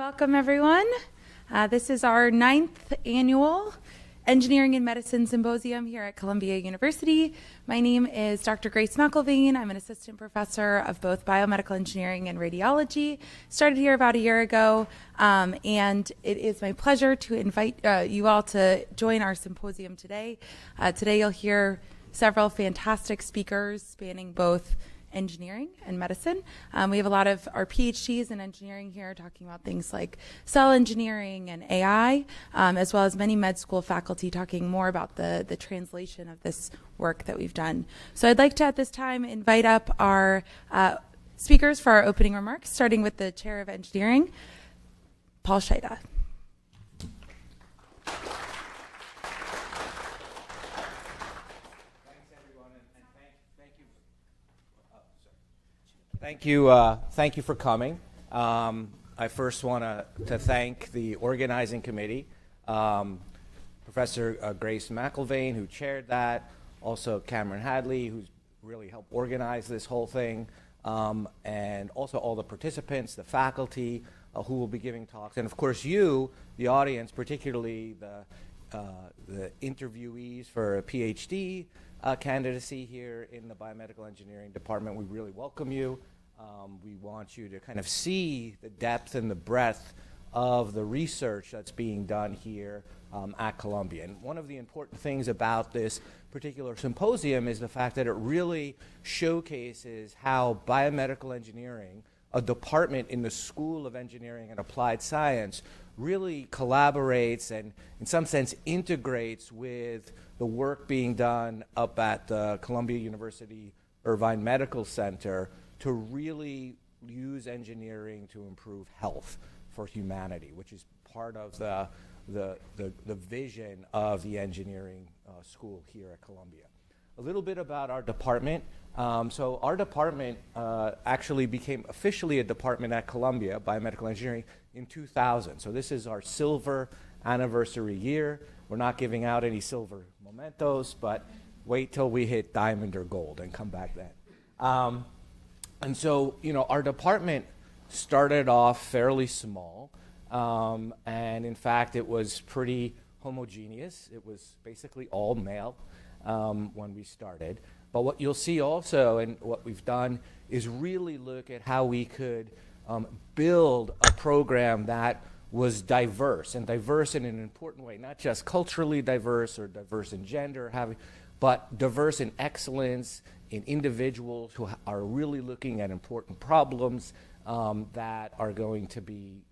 welcome everyone. This is our 9th annual Engineering and Medicine Symposium here at Columbia University. My name is Dr. Grace McElvain. I'm an assistant professor of both biomedical engineering and radiology. Started here about a year ago, and it is my pleasure to invite you all to join our symposium today. Today you'll hear several fantastic speakers spanning both engineering and medicine. We have a lot of our PhDs in engineering here talking about things like cell engineering and AI, as well as many med school faculty talking more about the translation of this work that we've done. So I'd like to at this time invite up our speakers for our opening remarks, starting with the Chair of Engineering, Paul Scheida. Thank you for coming. I first want to thank the organizing committee, Professor Grace McElvain, who chaired that, also Cameron Hadley, who's really helped organize this whole thing, and also all the participants, the faculty who will be giving talks, and of course you, the audience, particularly the interviewees for a PhD candidacy here in the biomedical engineering department. We really welcome you. We want you to kind of see the depth and the breadth of the research that's being done here at Columbia. And one of the important things about this particular symposium is the fact that it really showcases how biomedical engineering, a department in the School of Engineering and Applied Science, really collaborates and in some sense integrates with the work being done up at the Columbia University Irvine Medical Center to really use engineering to improve health for humanity, which is part of the vision of the engineering school here at Columbia. A little bit about our department. So our department actually became officially a department at Columbia, biomedical engineering, in 2000. So this is our silver anniversary year. We're not giving out any silver mementos, but wait till we hit diamond or gold and come back then. And so, our department started off fairly small, and in fact, it was pretty homogeneous. It was basically all male when we started. But what you'll see also, and what we've done, is really look at how we could build a program that was diverse, and diverse in an important way, not just culturally diverse or diverse in gender, but diverse in excellence, in individuals who are really looking at important problems that are going to be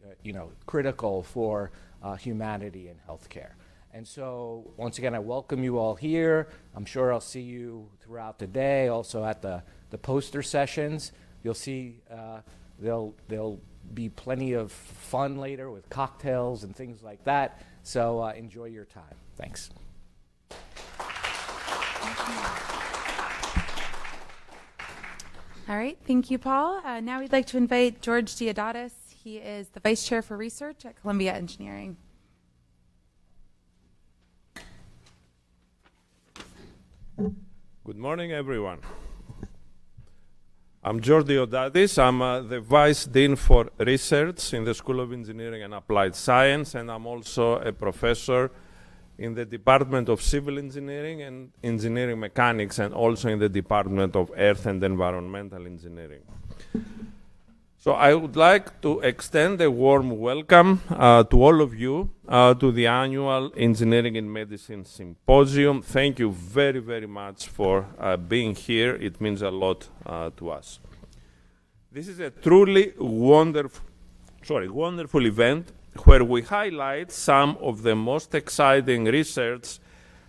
critical for humanity and healthcare. And so, once again, I welcome you all here. I'm sure I'll see you throughout the day, also at the poster sessions. You'll see there'll be plenty of fun later with cocktails and things like that. So enjoy your time. Thanks. All right, thank you, Paul. Now we'd like to invite George Diodatis. He is the Vice Chair for Research at Columbia Engineering. Good morning, everyone. I'm George Diodatis. I'm the Vice Dean for Research in the School of Engineering and Applied Science, and I'm also a professor in the Department of Civil Engineering and Engineering Mechanics, and also in the Department of Earth and Environmental Engineering. So I would like to extend a warm welcome to all of you to the annual Engineering and Medicine Symposium. Thank you very, very much for being here. It means a lot to us. This is a truly wonderful event where we highlight some of the most exciting research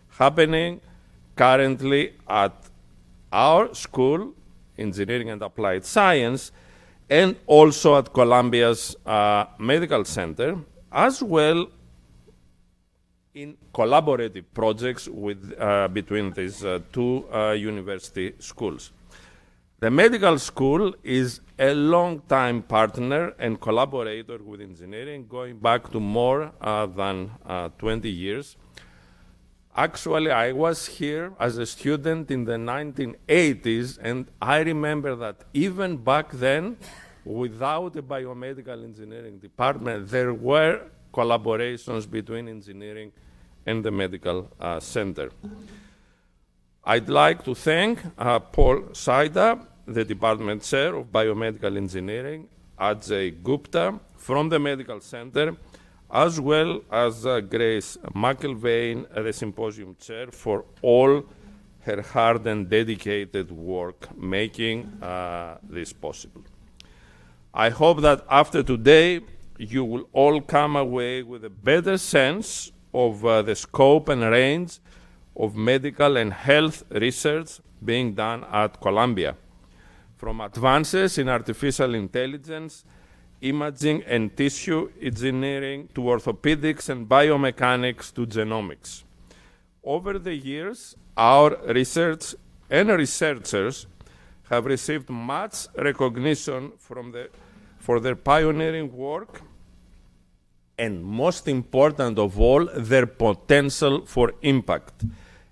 happening currently at our school, Engineering and Applied Science, and also at Columbia's Medical Center, as well in collaborative projects between these two university schools. The medical school is a long-time partner and collaborator with engineering, going back to more than 20 years. Actually, I was here as a student in the 1980s, and I remember that even back then, without a biomedical engineering department, there were collaborations between engineering and the medical center. I'd like to thank Paul Saida, the department chair of biomedical engineering, Ajay Gupta from the medical center, as well as Grace McElvain, the symposium chair, for all her hard and dedicated work making this possible. I hope that after today, you will all come away with a better sense of the scope and range of medical and health research being done at Columbia, from advances in artificial intelligence, imaging and tissue engineering, to orthopedics and biomechanics, to genomics. Over the years, our research and researchers have received much recognition for their pioneering work, and most important of all, their potential for impact.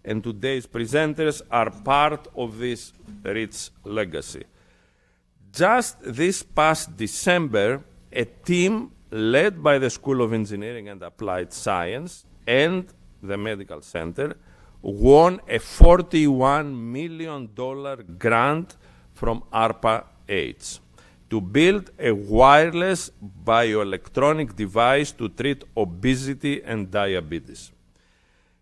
And today's presenters are part of this rich legacy. Just this past December, a team led by the School of Engineering and Applied Science and the Medical Center won a $41 million grant from ARPA-H to build a wireless bioelectronic device to treat obesity and diabetes.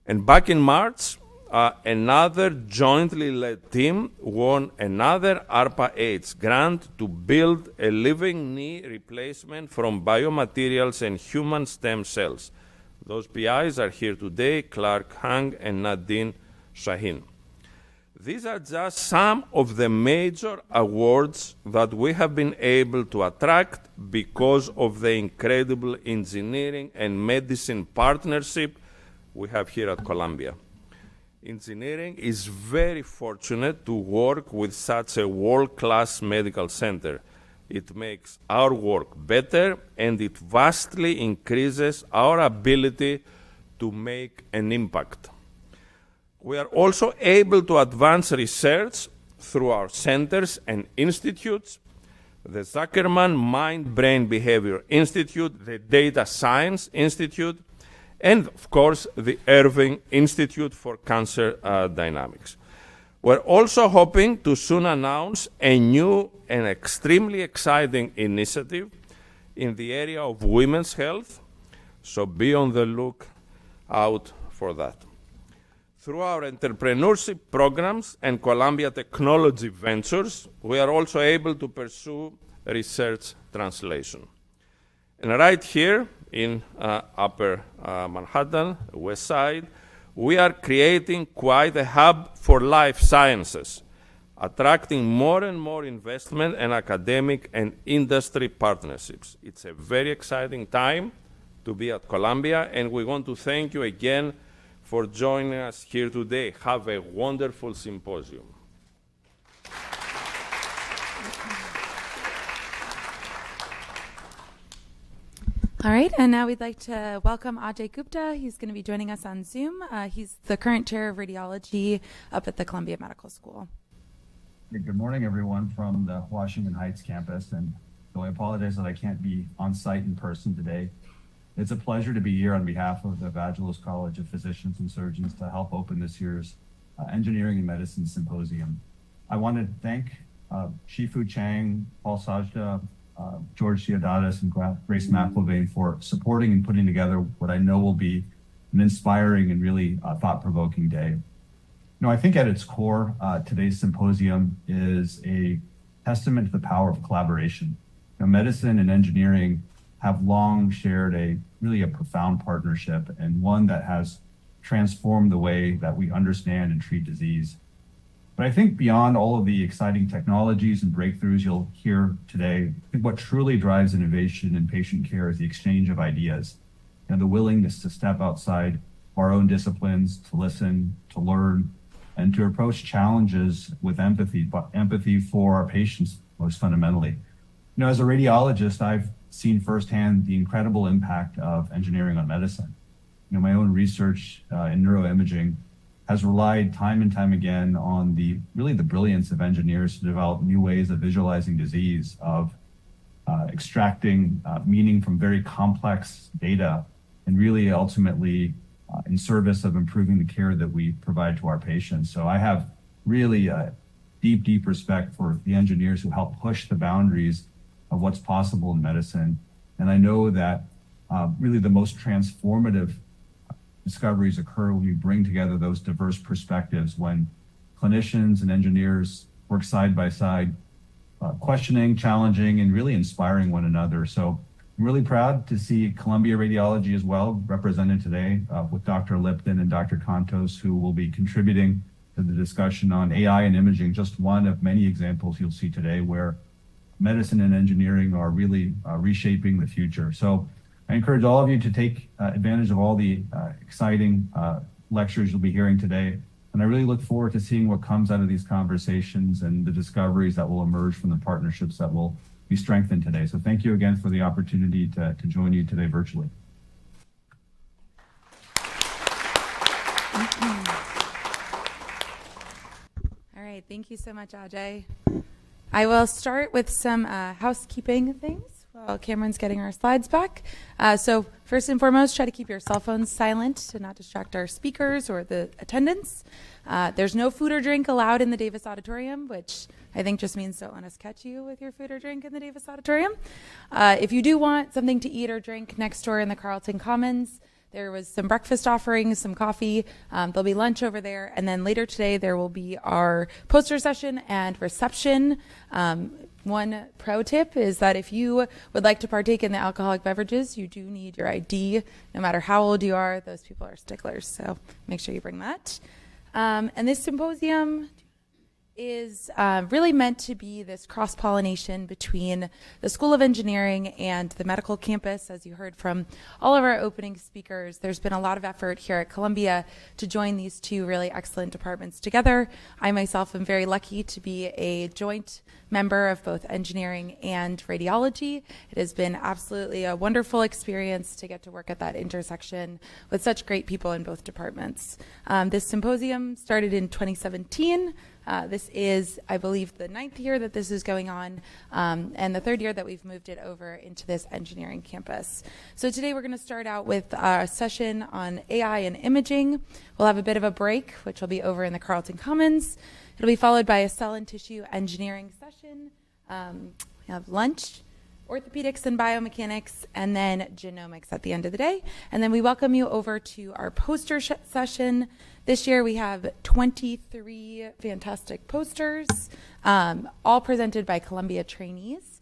And back in March, another jointly led team won another ARPA-H grant to build a living knee replacement from biomaterials and human stem cells. Those PIs are here today, Clark Hang and Nadine Shaheen. These are just some of the major awards that we have been able to attract because of the incredible engineering and medicine partnership we have here at Columbia. Engineering is very fortunate to work with such a world-class medical center. It makes our work better, and it vastly increases our ability to make an impact. We are also able to advance research through our centers and institutes, the Zuckerman Mind-Brain Behavior Institute, the Data Science Institute, and of course, the Irving Institute for Cancer Dynamics. We're also hoping to soon announce a new and extremely exciting initiative in the area of women's health, so be on the lookout for that. Through our entrepreneurship programs and Columbia Technology Ventures, we are also able to pursue research translation. And right here in Upper Manhattan, West Side, we are creating quite a hub for life sciences, attracting more and more investment and academic and industry partnerships. It's a very exciting time to be at Columbia, and we want to thank you again for joining us here today. Have a wonderful symposium. All right, and now we'd like to welcome Ajay Gupta. He's going to be joining us on Zoom. He's the current chair of radiology up at the Columbia Medical School. Good morning, everyone, from the Washington Heights campus. And so I apologize that I can't be on site in person today. It's a pleasure to be here on behalf of the Evangelos College of Physicians and Surgeons to help open this year's Engineering and Medicine Symposium. I want to thank Shifu Chang, Paul Sajda, George Theodotis, and Grace McElvain for supporting and putting together what I know will be an inspiring and really thought-provoking day. I think at its core, today's symposium is a testament to the power of collaboration. Medicine and engineering have long shared a profound partnership, and one that has transformed the way that we understand and treat disease. But I think beyond all of the exciting technologies and breakthroughs you'll hear today, I think what truly drives innovation in patient care is the exchange of ideas and the willingness to step outside our own disciplines, to listen, to learn, and to approach challenges with empathy, but empathy for our patients most fundamentally. As a radiologist, I've seen firsthand the incredible impact of engineering on medicine. My own research in neuroimaging has relied time and time again on the brilliance of engineers to develop new ways of visualizing disease, of extracting meaning from very complex data, and really ultimately in service of improving the care that we provide to our patients. So I have really deep, deep respect for the engineers who help push the boundaries of what's possible in medicine. And I know that really the most transformative discoveries occur when we bring together those diverse perspectives, when clinicians and engineers work side by side, questioning, challenging, and really inspiring one another. So I'm really proud to see Columbia Radiology as well represented today with Dr. Lipton and Dr. Contos, who will be contributing to the discussion on AI and imaging, just one of many examples you'll see today where medicine and engineering are really reshaping the future. So I encourage all of you to take advantage of all the exciting lectures you'll be hearing today. And I really look forward to seeing what comes out of these conversations and the discoveries that will emerge from the partnerships that will be strengthened today. So thank you again for the opportunity to join you today virtually. All right, thank you so much, Ajay. I will start with some housekeeping things while Cameron's getting our slides back. So first and foremost, try to keep your cell phones silent to not distract our speakers or the attendants. There's no food or drink allowed in the Davis Auditorium, which I think just means don't let us catch you with your food or drink in the Davis Auditorium. If you do want something to eat or drink next door in the Carlton Commons, there was some breakfast offerings, some coffee. There'll be lunch over there. And then later today, there will be our poster session and reception. One pro tip is that if you would like to partake in the alcoholic beverages, you do need your ID. No matter how old you are, those people are sticklers. So make sure you bring that. And this symposium is really meant to be this cross-pollination between the School of Engineering and the medical campus. As you heard from all of our opening speakers, there's been a lot of effort here at Columbia to join these two really excellent departments together. I myself am very lucky to be a joint member of both engineering and radiology. It has been absolutely a wonderful experience to get to work at that intersection with such great people in both departments. This symposium started in 2017. This is, I believe, the 9th year that this is going on, and the 3rd year that we've moved it over into this engineering campus. So today we're going to start out with a session on AI and imaging. We'll have a bit of a break, which will be over in the Carlton Commons. It'll be followed by a cell and tissue engineering session. We have lunch, orthopedics and biomechanics, and then genomics at the end of the day. And then we welcome you over to our poster session. This year we have 23 fantastic posters, all presented by Columbia trainees.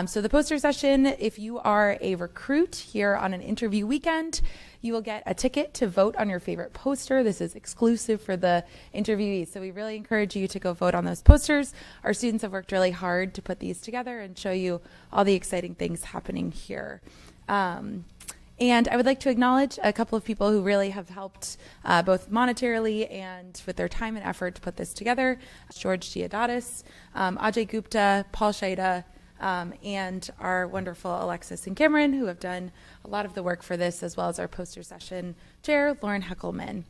So the poster session, if you are a recruit here on an interview weekend, you will get a ticket to vote on your favorite poster. This is exclusive for the interviewees. So we really encourage you to go vote on those posters. Our students have worked really hard to put these together and show you all the exciting things happening here. And I would like to acknowledge a couple of people who really have helped both monetarily and with their time and effort to put this together. George Diodatis, Ajay Gupta, Paul Shaida, and our wonderful Alexis and Cameron, who have done a lot of the work for this, as well as our poster session chair, Lauren Heckelman.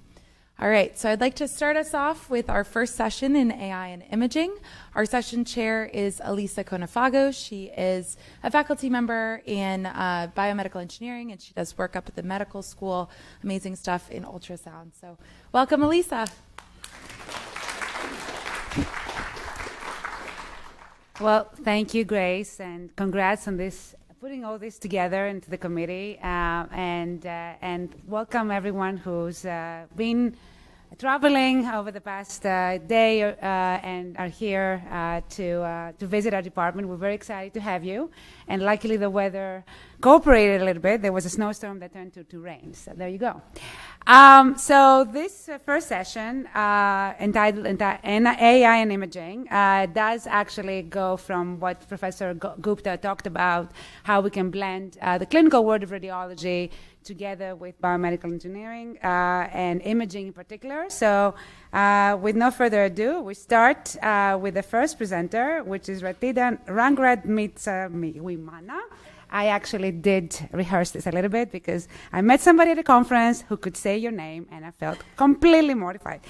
All right, so I'd like to start us off with our first session in AI and imaging. Our session chair is Elisa Conefago. She is a faculty member in biomedical engineering, and she does work up at the medical school, amazing stuff in ultrasound. So welcome, Elisa. Well, thank you, Grace, and congrats on this, putting all this together into the committee, and welcome everyone who's been traveling over the past day and are here to visit our department. We're very excited to have you, and luckily the weather cooperated a little bit. There was a snowstorm that turned to rain, so there you go. So this first session, entitled AI and Imaging, does actually go from what Professor Gupta talked about, how we can blend the clinical world of radiology together with biomedical engineering and imaging in particular. So with no further ado, we start with the first presenter, which is Ratida Rangradmitsawimana. I actually did rehearse this a little bit because I met somebody at a conference who could say your name, and I felt completely mortified.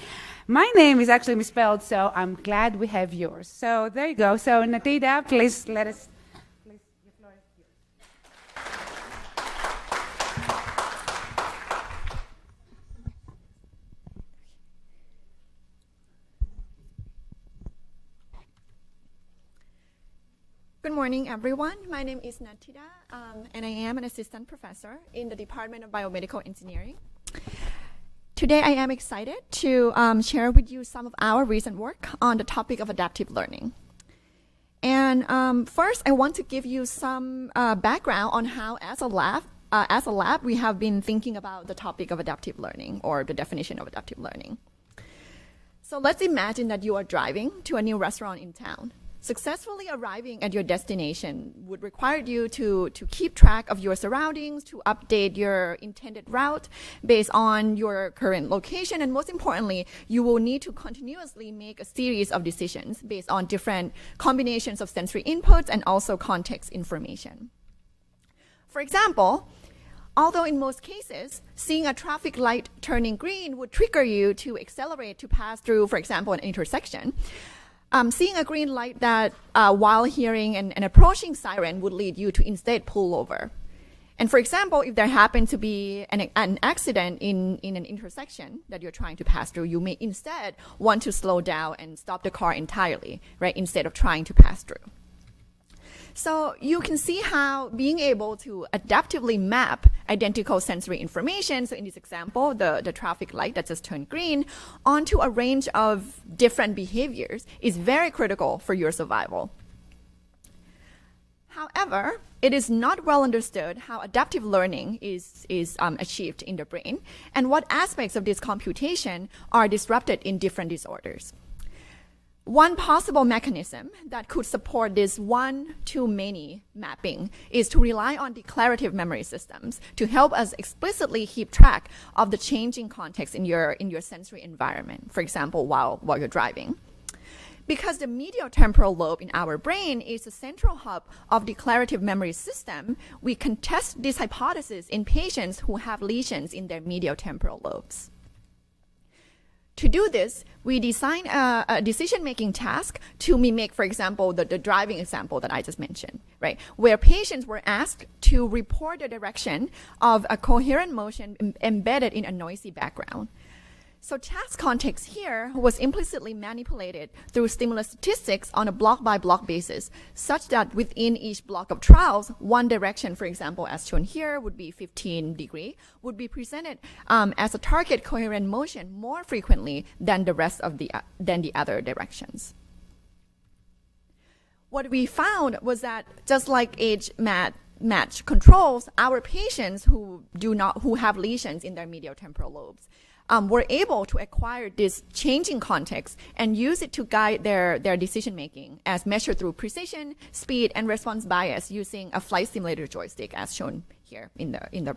My name is actually misspelled, so I'm glad we have yours. So there you go. So Natida, please let us. Please, your floor is Good morning, everyone. My name is Natida, and I am an assistant professor in the Department of Biomedical Engineering. Today, I am excited to share with you some of our recent work on the topic of adaptive learning. And first, I want to give you some background on how, as a lab, we have been thinking about the topic of adaptive learning, or the definition of adaptive learning. So let's imagine that you are driving to a new restaurant in town. Successfully arriving at your destination would require you to keep track of your surroundings, to update your intended route based on your current location, and most importantly, you will need to continuously make a series of decisions based on different combinations of sensory inputs and also context information. For example, although in most cases, seeing a traffic light turning green would trigger you to accelerate to pass through, for example, an intersection, seeing a green light that, while hearing an approaching siren, would lead you to instead pull over. And for example, if there happened to be an accident in an intersection that you're trying to pass through, you may instead want to slow down and stop the car entirely, right, instead of trying to pass through. So you can see how being able to adaptively map identical sensory information, so in this example, the traffic light that just turned green, onto a range of different behaviors is very critical for your survival. However, it is not well understood how adaptive learning is achieved in the brain and what aspects of this computation are disrupted in different disorders. One possible mechanism that could support this one-to-many mapping is to rely on declarative memory systems to help us explicitly keep track of the changing context in your sensory environment, for example, while you're driving. Because the medial temporal lobe in our brain is a central hub of declarative memory system, we can test this hypothesis in patients who have lesions in their medial temporal lobes. To do this, we design a decision-making task to mimic, for example, the driving example that I just mentioned, right? Where patients were asked to report the direction of a coherent motion embedded in a noisy background. So task context here was implicitly manipulated through stimulus statistics on a block-by-block basis, such that within each block of trials, one direction, for example, as shown here, would be 15 degrees, would be presented as a target coherent motion more frequently than the rest of the other directions. What we found was that just like age match controls, our patients who have lesions in their medial temporal lobes were able to acquire this changing context and use it to guide their decision-making as measured through precision, speed, and response bias using a flight simulator joystick as shown here in the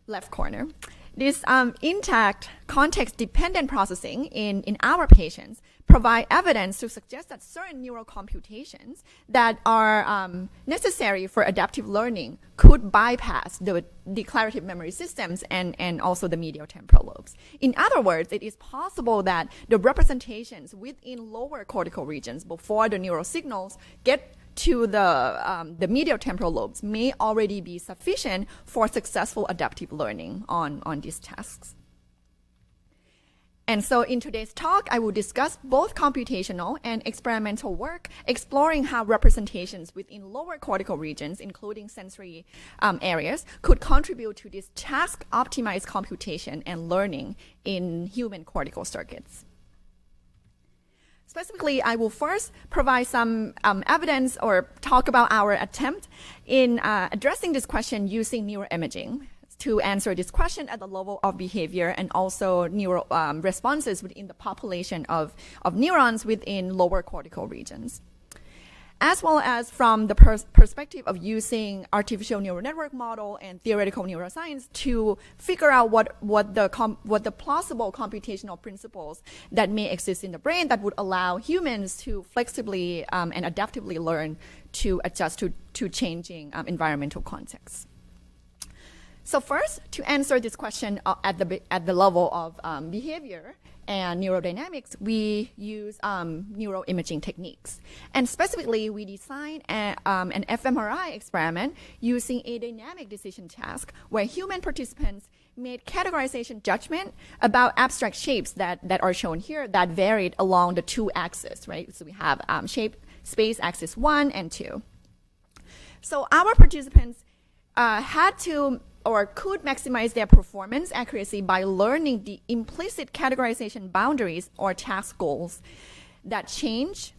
left corner. This intact context-dependent processing in our patients provide evidence to suggest that certain neural computations that are necessary for adaptive learning could bypass the declarative memory systems and also the medial temporal lobes. In other words, it is possible that the representations within lower cortical regions before the neural signals get to the medial temporal lobes may already be sufficient for successful adaptive learning on these tasks. And so in today's talk, I will discuss both computational and experimental work exploring how representations within lower cortical regions, including sensory areas, could contribute to this task-optimized computation and learning in human cortical circuits. Specifically, I will first provide some evidence or talk about our attempt in addressing this question using neuroimaging to answer this question at the level of behavior and also neural responses within the population of neurons within lower cortical regions, as well as from the perspective of using artificial neural network model and theoretical neuroscience to figure out what the plausible computational principles that may exist in the brain that would allow humans to flexibly and adaptively learn to adjust to changing environmental contexts. So first, to answer this question at the level of behavior and neurodynamics, we use neuroimaging techniques. And specifically, we designed an fMRI experiment using a dynamic decision task where human participants made categorization judgment about abstract shapes that are shown here that varied along the two axes, right? So we have shape space axis 1 and 2. So our participants had to or could maximize their performance accuracy by learning the implicit categorization boundaries or task goals that change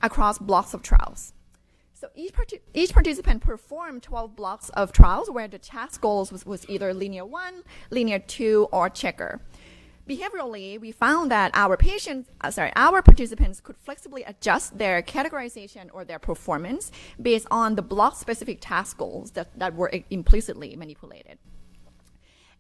across blocks of trials. So each participant performed 12 blocks of trials where the task goals was either linear 1, linear 2, or checker. Behaviorally, we found that our participants could flexibly adjust their categorization or their performance based on the block-specific task goals that were implicitly manipulated.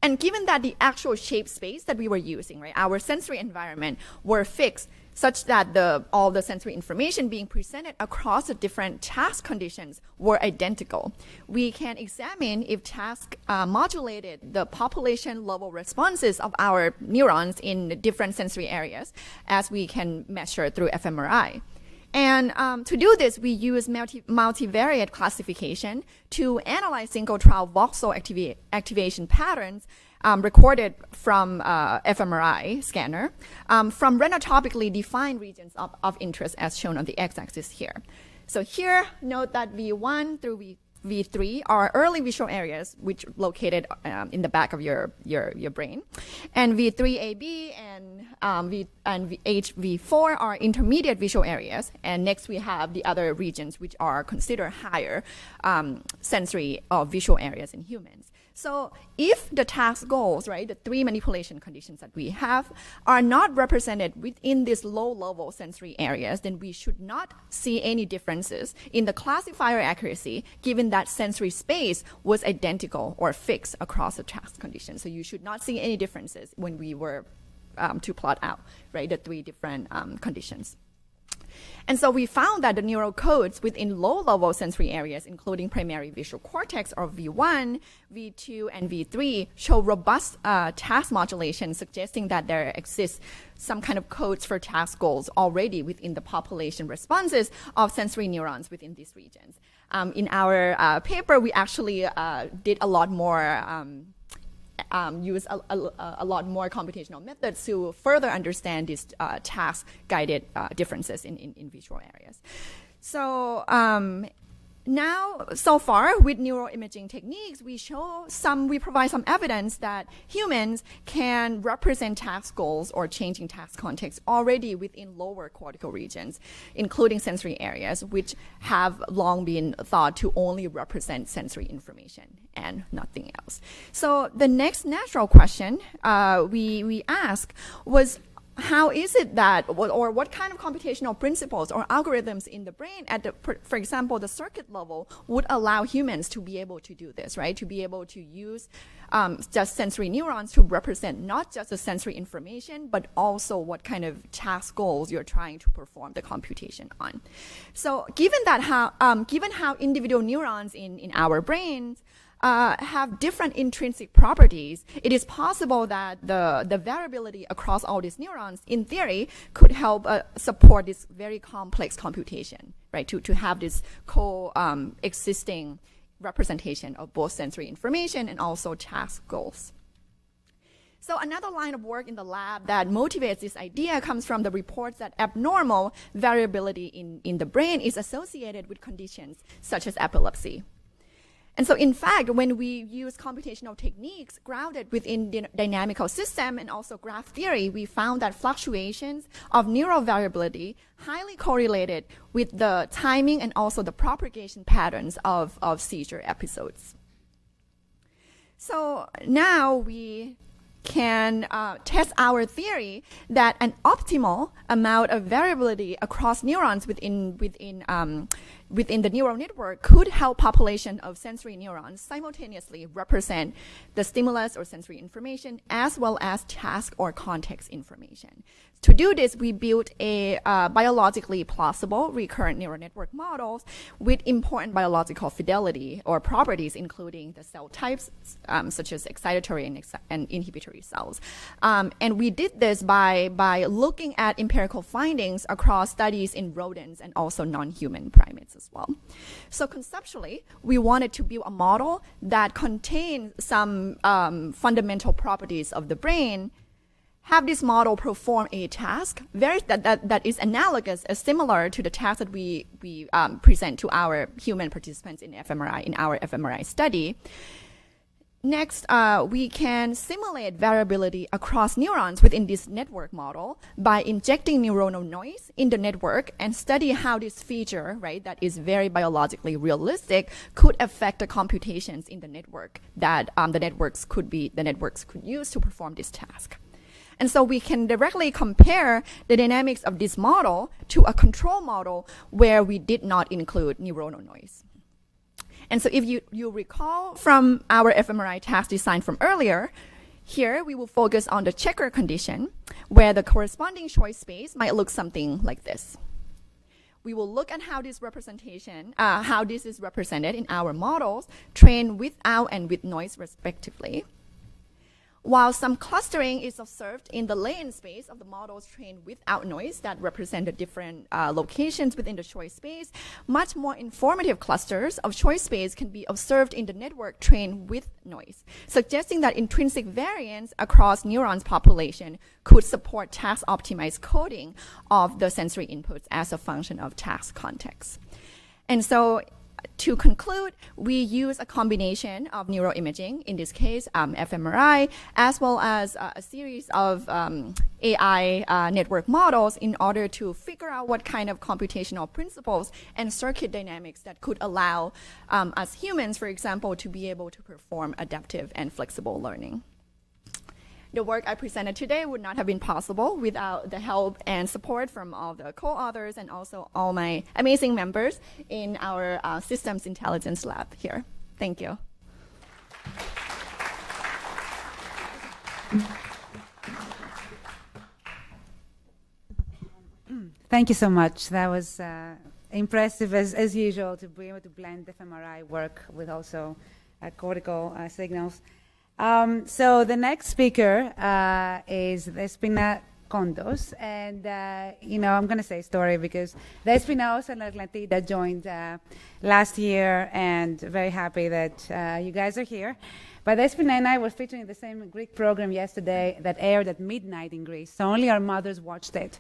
And given that the actual shape space that we were using, right, our sensory environment were fixed such that all the sensory information being presented across the different task conditions were identical, we can examine if task modulated the population level responses of our neurons in different sensory areas, as we can measure through fMRI. And to do this, we use multivariate classification to analyze single trial voxel activation patterns recorded from fMRI scanner from renotopically defined regions of interest as shown on the x-axis here. So here, note that V1 through V3 are early visual areas which located in the back of your brain. And V3AB and HV4 are intermediate visual areas. And next we have the other regions which are considered higher sensory or visual areas in humans. So if the task goals, right, the 3 manipulation conditions that we have, are not represented within these low-level sensory areas, then we should not see any differences in the classifier accuracy, given that sensory space was identical or fixed across the task conditions. So you should not see any differences when we were to plot out, right, the 3 different conditions. And so we found that the neural codes within low-level sensory areas, including primary visual cortex, or V1, V2, and V3, show robust task modulation, suggesting that there exists some kind of codes for task goals already within the population responses of sensory neurons within these regions. In our paper, we actually did a lot more use a lot more computational methods to further understand these task-guided differences in visual areas. So now, so far, with neuroimaging techniques, we provide some evidence that humans can represent task goals or changing task context already within lower cortical regions, including sensory areas, which have long been thought to only represent sensory information and nothing else. So the next natural question we asked was, how is it that, or what kind of computational principles or algorithms in the brain for example, the circuit level would allow humans to be able to do this, right? To be able to use just sensory neurons to represent not just the sensory information, but also what kind of task goals you're trying to perform the computation on. So given how individual neurons in our brains have different intrinsic properties, it is possible that the variability across all these neurons, in theory, could help support this very complex computation, right? To have this co-existing representation of both sensory information and also task goals. So another line of work in the lab that motivates this idea comes from the reports that abnormal variability in the brain is associated with conditions such as epilepsy. And so, in fact, when we use computational techniques grounded within the dynamical system and also graph theory, we found that fluctuations of neural variability highly correlated with the timing and also the propagation patterns of seizure episodes. So now we can test our theory that an optimal amount of variability across neurons within the neural network could help population of sensory neurons simultaneously represent the stimulus or sensory information as well as task or context information. To do this, we built a biologically plausible recurrent neural network models with important biological fidelity or properties, including the cell types, such as excitatory and inhibitory cells. And we did this by looking at empirical findings across studies in rodents and also non-human primates as well. So conceptually, we wanted to build a model that contains some fundamental properties of the brain, have this model perform a task that is analogous, similar to the task that we present to our human participants in our fMRI study. Next, we can simulate variability across neurons within this network model by injecting neuronal noise in the network and study how this feature, right, that is very biologically realistic, could affect the computations in the network that the networks could use to perform this task. And so we can directly compare the dynamics of this model to a control model where we did not include neuronal noise. And so if you recall from our fMRI task design from earlier, here we will focus on the checker condition, where the corresponding choice space might look something like this. We will look at how this is represented in our models, trained without and with noise respectively. While some clustering is observed in the latent space of the models trained without noise that represent the different locations within the choice space, much more informative clusters of choice space can be observed in the network trained with noise, suggesting that intrinsic variance across neurons population could support task-optimized coding of the sensory inputs as a function of task context. And so, to conclude, we use a combination of neuroimaging, in this case, fMRI, as well as a series of AI network models in order to figure out what kind of computational principles and circuit dynamics that could allow us humans, for example, to be able to perform adaptive and flexible learning. The work I presented today would not have been possible without the help and support from all the co-authors and also all my amazing members in our Systems Intelligence Lab here. Thank you. Thank you so much. That was impressive, as usual, to be able to blend fMRI work with also cortical signals. So the next speaker is Despina Kondos, and I'm going to say a story because Despina also and Atlantida joined last year, and very happy that you guys are here. But Despina and I were featuring the same Greek program yesterday that aired at midnight in Greece, so only our mothers watched it.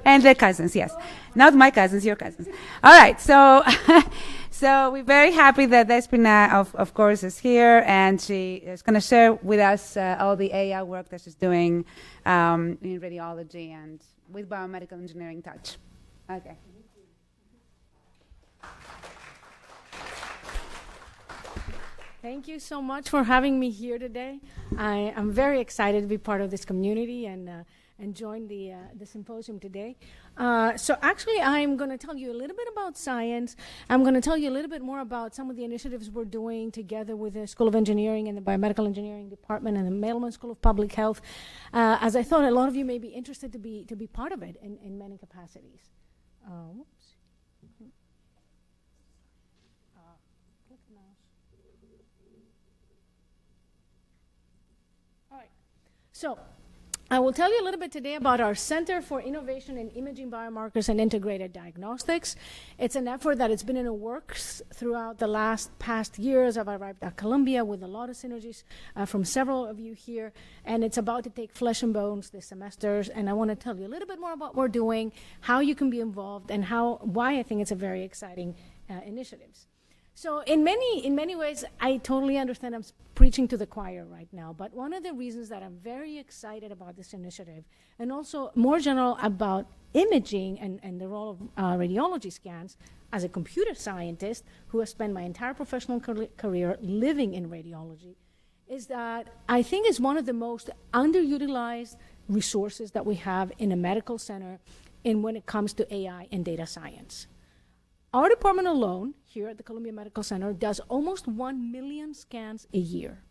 And their cousins, yes. Not my cousins, your cousins. All right, so so we're very happy that Despina, of course, is here, and she is going to share with us all the AI work that she's doing in radiology and with biomedical engineering touch. Okay. Thank you so much for having me here today. I am very excited to be part of this community and join the symposium today. So actually, I'm going to tell you a little bit about science. I'm going to tell you a little bit more about some of the initiatives we're doing together with the School of Engineering and the Biomedical Engineering Department and the Mailman School of Public Health, as I thought a lot of you may be interested to be part of it in many capacities. Whoops. Click mouse. All right. So I will tell you a little bit today about our Center for Innovation in Imaging Biomarkers and Integrated Diagnostics. It's an effort that has been in the works throughout the past years. I've arrived at Columbia with a lot of synergies from several of you here, and it's about to take flesh and bones this semester. And I want to tell you a little bit more about what we're doing, how you can be involved, and why I think it's a very exciting initiatives. So in many ways, I totally understand I'm preaching to the choir right now, but one of the reasons that I'm very excited about this initiative, and also more general about imaging and the role of radiology scans, as a computer scientist who has spent my entire professional career living in radiology, is that I think it's one of the most underutilized resources that we have in a medical center when it comes to AI and data science. Our department alone, here at the Columbia Medical Center, does almost 1 million scans a year.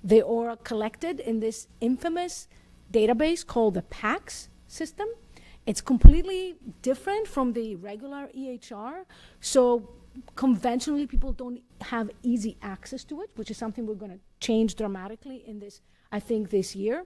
They are collected in this infamous database called the PACS system. It's completely different from the regular EHR, so conventionally people don't have easy access to it, which is something we're going to change dramatically in this, I think, this year.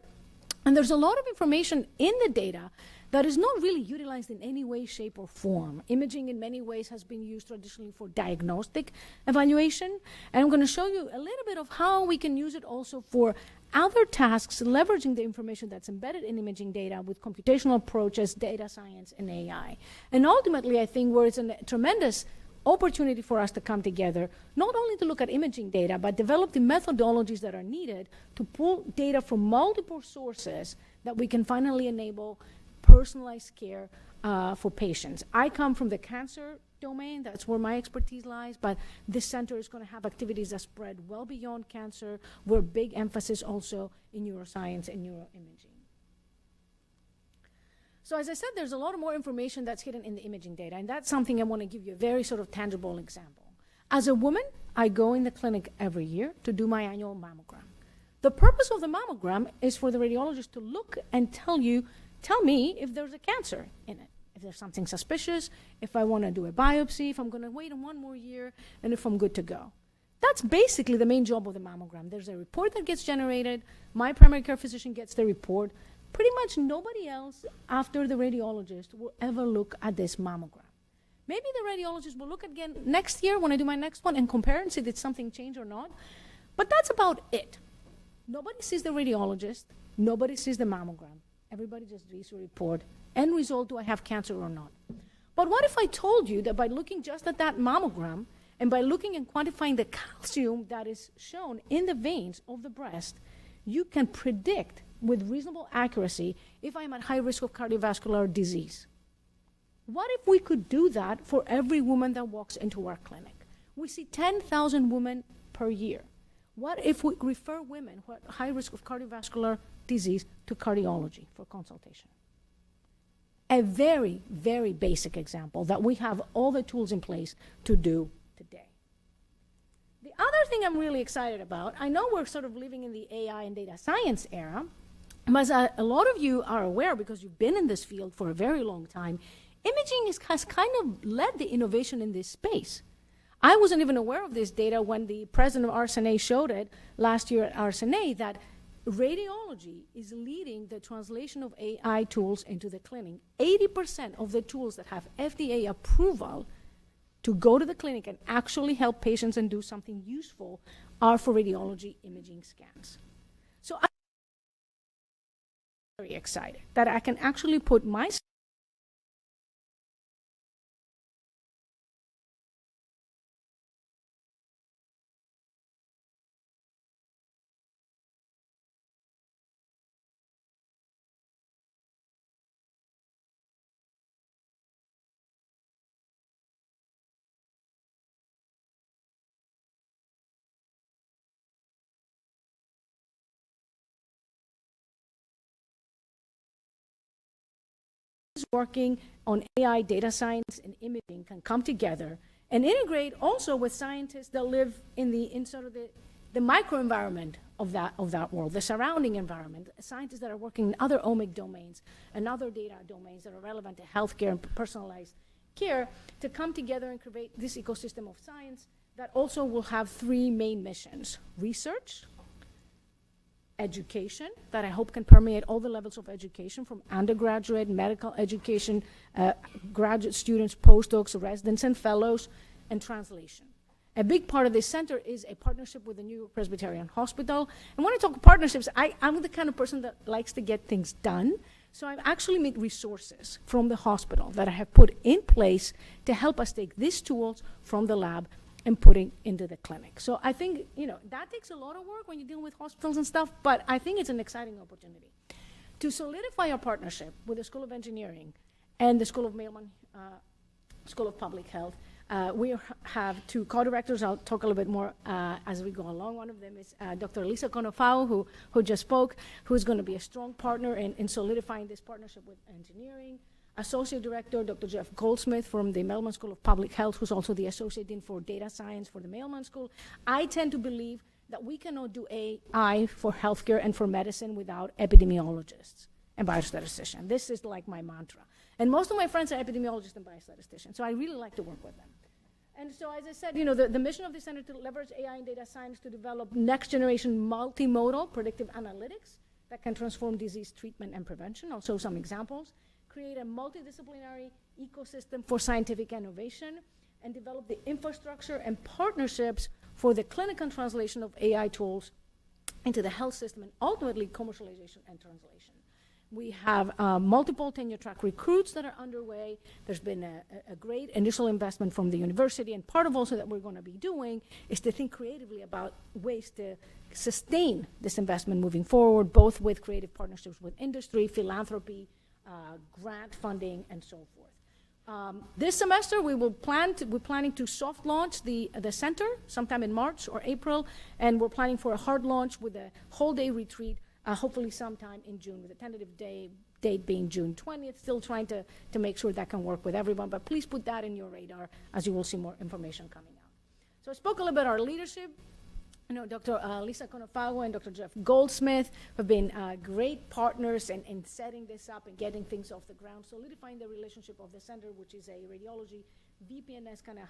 And there's a lot of information in the data that is not really utilized in any way, shape, or form. Imaging in many ways has been used traditionally for diagnostic evaluation. And I'm going to show you a little bit of how we can use it also for other tasks, leveraging the information that's embedded in imaging data with computational approaches, data science, and AI. And ultimately, I think where it's a tremendous opportunity for us to come together, not only to look at imaging data, but develop the methodologies that are needed to pull data from multiple sources that we can finally enable personalized care for patients. I come from the cancer domain, that's where my expertise lies, but this center is going to have activities that spread well beyond cancer, with big emphasis also in neuroscience and neuroimaging. So as I said, there's a lot more information that's hidden in the imaging data, and that's something I want to give you a very sort of tangible example. As a woman, I go in the clinic every year to do my annual mammogram. The purpose of the mammogram is for the radiologist to look and tell me if there's a cancer in it, if there's something suspicious, if I want to do a biopsy, if I'm going to wait one more year, and if I'm good to go. That's basically the main job of the mammogram. There's a report that gets generated. My primary care physician gets the report. Pretty much nobody else after the radiologist will ever look at this mammogram. Maybe the radiologist will look again next year when I do my next one and compare and see did something change or not. But that's about it. Nobody sees the radiologist. Nobody sees the mammogram. Everybody just reads the report. End result, do I have cancer or not? But what if I told you that by looking just at that mammogram and by looking and quantifying the calcium that is shown in the veins of the breast, you can predict with reasonable accuracy if I'm at high risk of cardiovascular disease? What if we could do that for every woman that walks into our clinic? We see 10,000 women per year. What if we refer women who are at high risk of cardiovascular disease to cardiology for consultation? A very, very basic example that we have all the tools in place to do today. The other thing I'm really excited about, I know we're sort of living in the AI and data science era, but as a lot of you are aware because you've been in this field for a very long time, imaging has kind of led the innovation in this space. I wasn't even aware of this data when the president of RSNA showed it last year at RSNA that radiology is leading the translation of AI tools into the clinic. 80% of the tools that have FDA approval to go to the clinic and actually help patients and do something useful are for radiology imaging scans. So I'm very excited that I can actually put my working on AI, data science, and imaging can come together and integrate also with scientists that live in sort of the microenvironment of that world, the surrounding environment, scientists that are working in other omic domains and other data domains that are relevant to healthcare and personalized care to come together and create this ecosystem of science that also will have three main missions: research, education, that I hope can permeate all the levels of education from undergraduate, medical education, graduate students, postdocs, residents, and fellows, and translation. A big part of this center is a partnership with the New York Presbyterian Hospital. And when I talk partnerships, I'm the kind of person that likes to get things done. So I actually meet resources from the hospital that I have put in place to help us take these tools from the lab and putting into the clinic. So I think, that takes a lot of work when you're dealing with hospitals and stuff, but I think it's an exciting opportunity. To solidify our partnership with the School of Engineering and the School of Mailman, School of Public Health, we have two co-directors. I'll talk a little bit more as we go along. One of them is Dr. Lisa Konofau, who just spoke, who's going to be a strong partner in solidifying this partnership with engineering. Associate Director, Dr. Jeff Goldsmith from the Mailman School of Public Health, who's also the Associate Dean for Data Science for the Mailman School. I tend to believe that we cannot do AI for healthcare and for medicine without epidemiologists and biostatisticians. This is like my mantra. And most of my friends are epidemiologists and biostatisticians, so I really like to work with them. And so, as I said, the mission of the center to leverage AI and data science to develop next-generation multimodal predictive analytics that can transform disease treatment and prevention. I'll show some examples. Create a multidisciplinary ecosystem for scientific innovation, and develop the infrastructure and partnerships for the clinical translation of AI tools into the health system, and ultimately commercialization and translation. We have multiple tenure track recruits that are underway. There's been a great initial investment from the university, and part of also that we're going to be doing is to think creatively about ways to sustain this investment moving forward, both with creative partnerships with industry, philanthropy, grant funding, and so forth. This semester, we're planning to soft launch the center sometime in March or April, and we're planning for a hard launch with a whole day retreat, hopefully sometime in June, with a tentative date being June 20th. Still trying to make sure that can work with everyone, but please put that in your radar as you will see more information coming out. So I spoke a little bit about our leadership. You know, Dr. Lisa Conofago and Dr. Jeff Goldsmith have been great partners in setting this up and getting things off the ground, solidifying the relationship of the center, which is a radiology VPNS kind of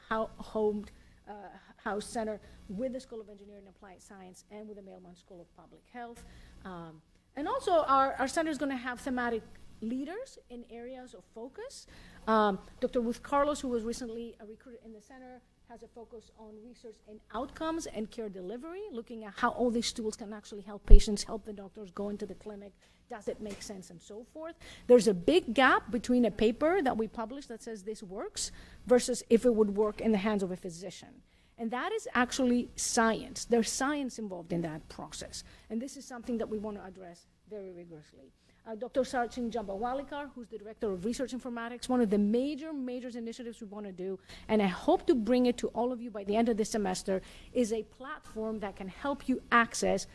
house center with the School of Engineering and Applied Science and with the Mailman School of Public Health. And also our center is going to have thematic leaders in areas of focus. Dr. Ruth Carlos, who was recently recruited in the center, has a focus on research and outcomes and care delivery, looking at how all these tools can actually help patients, help the doctors go into the clinic, does it make sense, and so forth. There's a big gap between a paper that we published that says this works versus if it would work in the hands of a physician. And that is actually science. There's science involved in that process. And this is something that we want to address very rigorously. Dr. Sachin Jambawalikar, who's the Director of Research Informatics, one of the major initiatives we want to do, and I hope to bring it to all of you by the end of this semester, is a platform that can help you access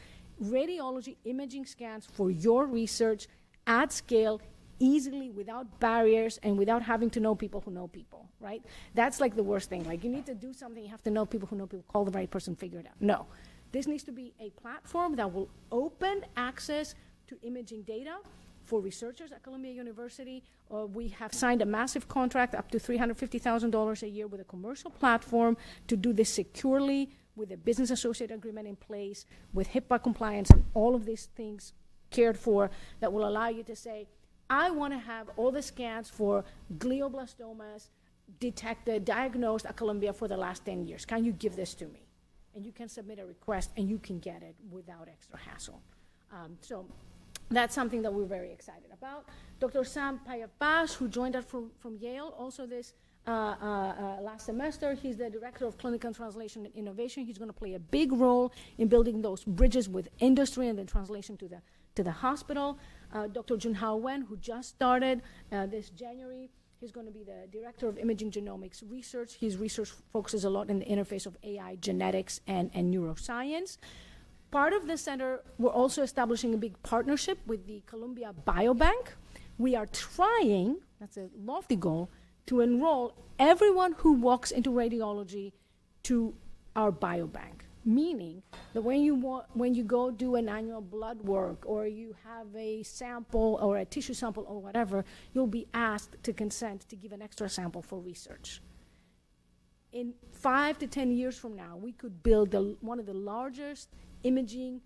radiology imaging scans for your research at scale, easily, without barriers, and without having to know people who know people, right? That's like the worst thing. Like, you need to do something, you have to know people who know people, call the right person, figure it out. No. This needs to be a platform that will open access to imaging data for researchers at Columbia University. We have signed a massive contract up to $350,000 a year with a commercial platform to do this securely, with a business associate agreement in place, with HIPAA compliance and all of these things cared for, that will allow you to say, I want to have all the scans for glioblastomas detected, diagnosed at Columbia for the last 10 years. Can you give this to me? And you can submit a request and you can get it without extra hassle. So that's something that we're very excited about. Dr. Sam Payapaz, who joined us from Yale also this last semester, he's the Director of Clinical Translation and Innovation. He's going to play a big role in building those bridges with industry and the translation to the hospital. Dr. Junhao Wen, who just started this January, he's going to be the Director of Imaging Genomics Research. His research focuses a lot in the interface of AI, genetics, and neuroscience. Part of the center, we're also establishing a big partnership with the Columbia Biobank. We are trying, that's a lofty goal, to enroll everyone who walks into radiology to our biobank. Meaning that when you go do an annual blood work, or you have a sample or a tissue sample or whatever, you'll be asked to consent to give an extra sample for research. In 5 to 10 years from now, we could build one of the largest imaging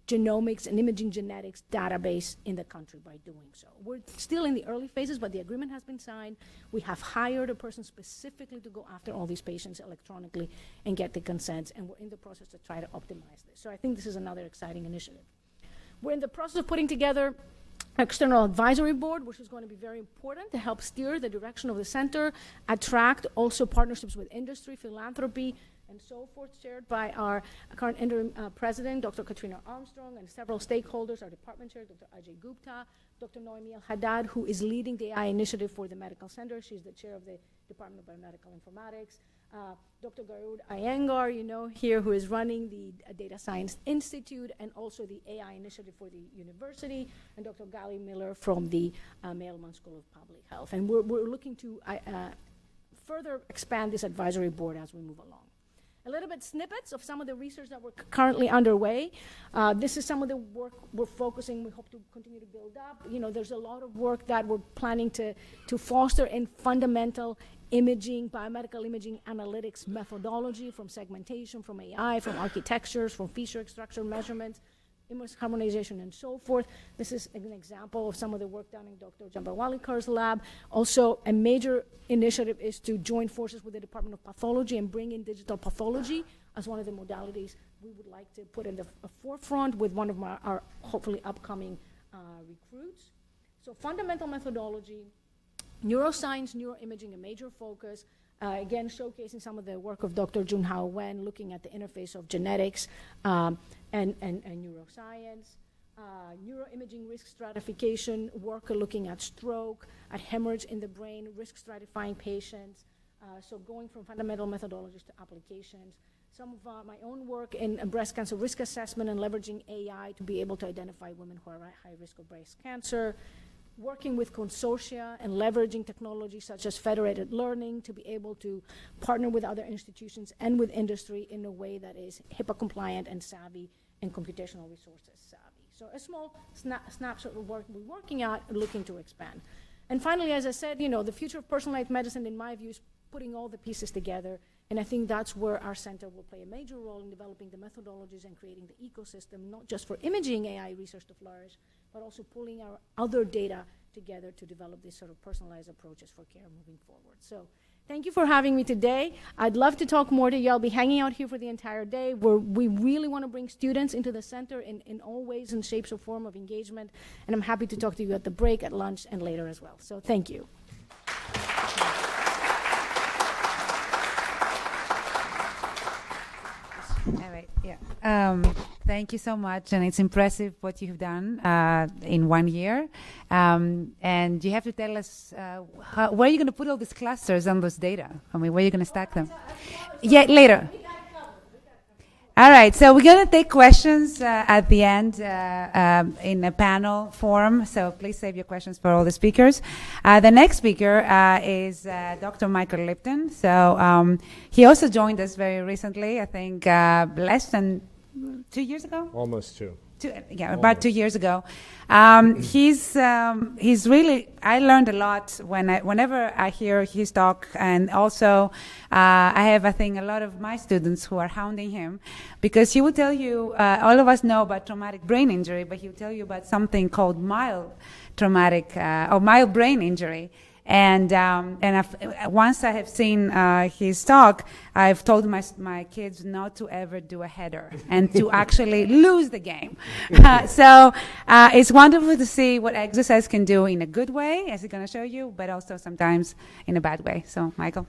genomics and imaging genetics database in the country by doing so. We're still in the early phases, but the agreement has been signed. We have hired a person specifically to go after all these patients electronically and get the consents, and we're in the process to try to optimize this. So I think this is another exciting initiative. We're in the process of putting together external advisory board, which is going to be very important to help steer the direction of the center, attract also partnerships with industry, philanthropy, and so forth, shared by our current interim president, Dr. Katrina Armstrong, and several stakeholders, our department chair, Dr. Ajay Gupta, Dr. Noemi El-Haddad, who is leading the AI initiative for the medical center. She's the chair of the Department of Biomedical Informatics. Dr. Garud Iyengar, you know, here, who is running the Data Science Institute and also the AI initiative for the university, and Dr. Gali Miller from the Mailman School of Public Health. And we're looking to further expand this advisory board as we move along. A little bit snippets of some of the research that we're currently underway. This is some of the work we're focusing, we hope to continue to build up. You know, there's a lot of work that we're planning to foster in fundamental imaging, biomedical imaging analytics methodology, from segmentation, from AI, from architectures, from feature extraction measurements, image harmonization, and so forth. This is an example of some of the work done in Dr. Jambawalikar's lab. Also, a major initiative is to join forces with the Department of Pathology and bring in digital pathology as one of the modalities we would like to put in the forefront with one of our hopefully upcoming recruits. So fundamental methodology, neuroscience, neuroimaging, a major focus. Again, showcasing some of the work of Dr. Junhao Wen, looking at the interface of genetics and neuroscience. Neuroimaging risk stratification work, looking at stroke, at hemorrhage in the brain, risk stratifying patients. So going from fundamental methodologies to applications. Some of my own work in breast cancer risk assessment and leveraging AI to be able to identify women who are at high risk of breast cancer. Working with consortia and leveraging technology such as federated learning to be able to partner with other institutions and with industry in a way that is HIPAA compliant and savvy and computational resources savvy. So a small snapshot of work we're working at and looking to expand. And finally, as I said, the future of personalized medicine, in my view, is putting all the pieces together. And I think that's where our center will play a major role in developing the methodologies and creating the ecosystem, not just for imaging AI research to flourish, but also pulling our other data together to develop these sort of personalized approaches for care moving forward. So thank you for having me today. I'd love to talk more to you. I'll be hanging out here for the entire day. We really want to bring students into the center in all ways and shapes or form of engagement. And I'm happy to talk to you at the break, at lunch, and later as well. So thank you. All right, yeah. Thank you so much, and it's impressive what you've done in 1 year. And you have to tell us where are you going to put all these clusters on those data? I mean, where are you going to stack them? Yeah, later. All right, so we're going to take questions at the end in a panel form, so please save your questions for all the speakers. The next speaker is Dr. Michael Lipton. So he also joined us very recently, I think less than 2 years ago? Almost two. About 2 years ago. He's really, I learned a lot whenever I hear his talk, and also I have, I think, a lot of my students who are hounding him, because he will tell you, all of us know about traumatic brain injury, but he will tell you about something called mild traumatic or mild brain injury. And once I have seen his talk, I've told my kids not to ever do a header and to actually lose the game. So it's wonderful to see what exercise can do in a good way, as he's going to show you, but also sometimes in a bad way. So, Michael.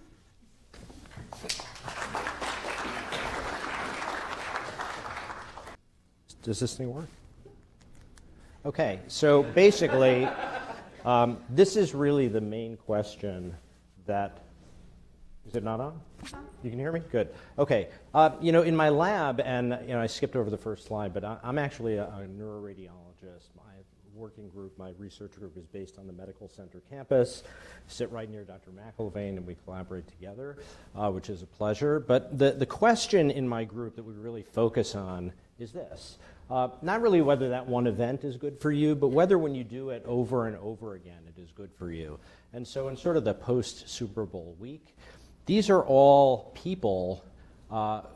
Does this thing work? Okay, so basically, this is really the main question that, is it not on? You can hear me? Good. Okay. In my lab, and I skipped over the first slide, but I'm actually a neuroradiologist. My working group, my research group is based on the medical center campus. Sit right near Dr. McIlvaine, and we collaborate together, which is a pleasure. But the question in my group that we really focus on is this. Not really whether that one event is good for you, but whether when you do it over and over again, it is good for you. And so in sort of the post-Super Bowl week, these are all people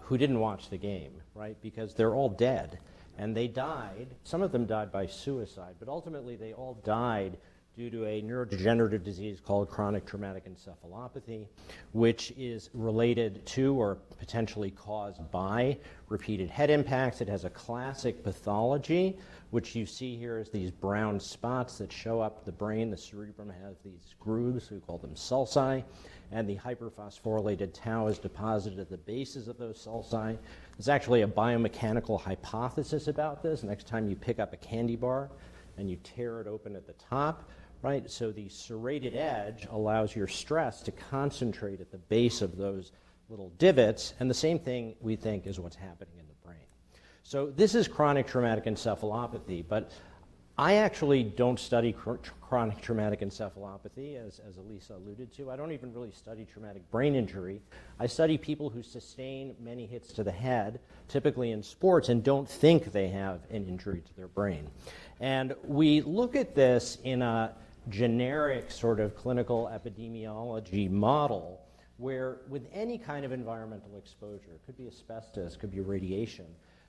who didn't watch the game, right? Because they're all dead. And they died. Some of them died by suicide, but ultimately they all died due to a neurodegenerative disease called chronic traumatic encephalopathy, which is related to or potentially caused by repeated head impacts. It has a classic pathology, which you see here as these brown spots that show up the brain. The cerebrum has these grooves, we call them sulci, and the hyperphosphorylated tau is deposited at the bases of those sulci. There's actually a biomechanical hypothesis about this. Next time you pick up a candy bar and you tear it open at the top, right? So the serrated edge allows your stress to concentrate at the base of those little divots, and the same thing we think is what's happening in the brain. So this is chronic traumatic encephalopathy, but I actually don't study chronic traumatic encephalopathy, as Elisa alluded to. I don't even really study traumatic brain injury. I study people who sustain many hits to the head, typically in sports, and don't think they have an injury to their brain. And we look at this in a generic sort of clinical epidemiology model where with any kind of environmental exposure, it could be asbestos, could be radiation,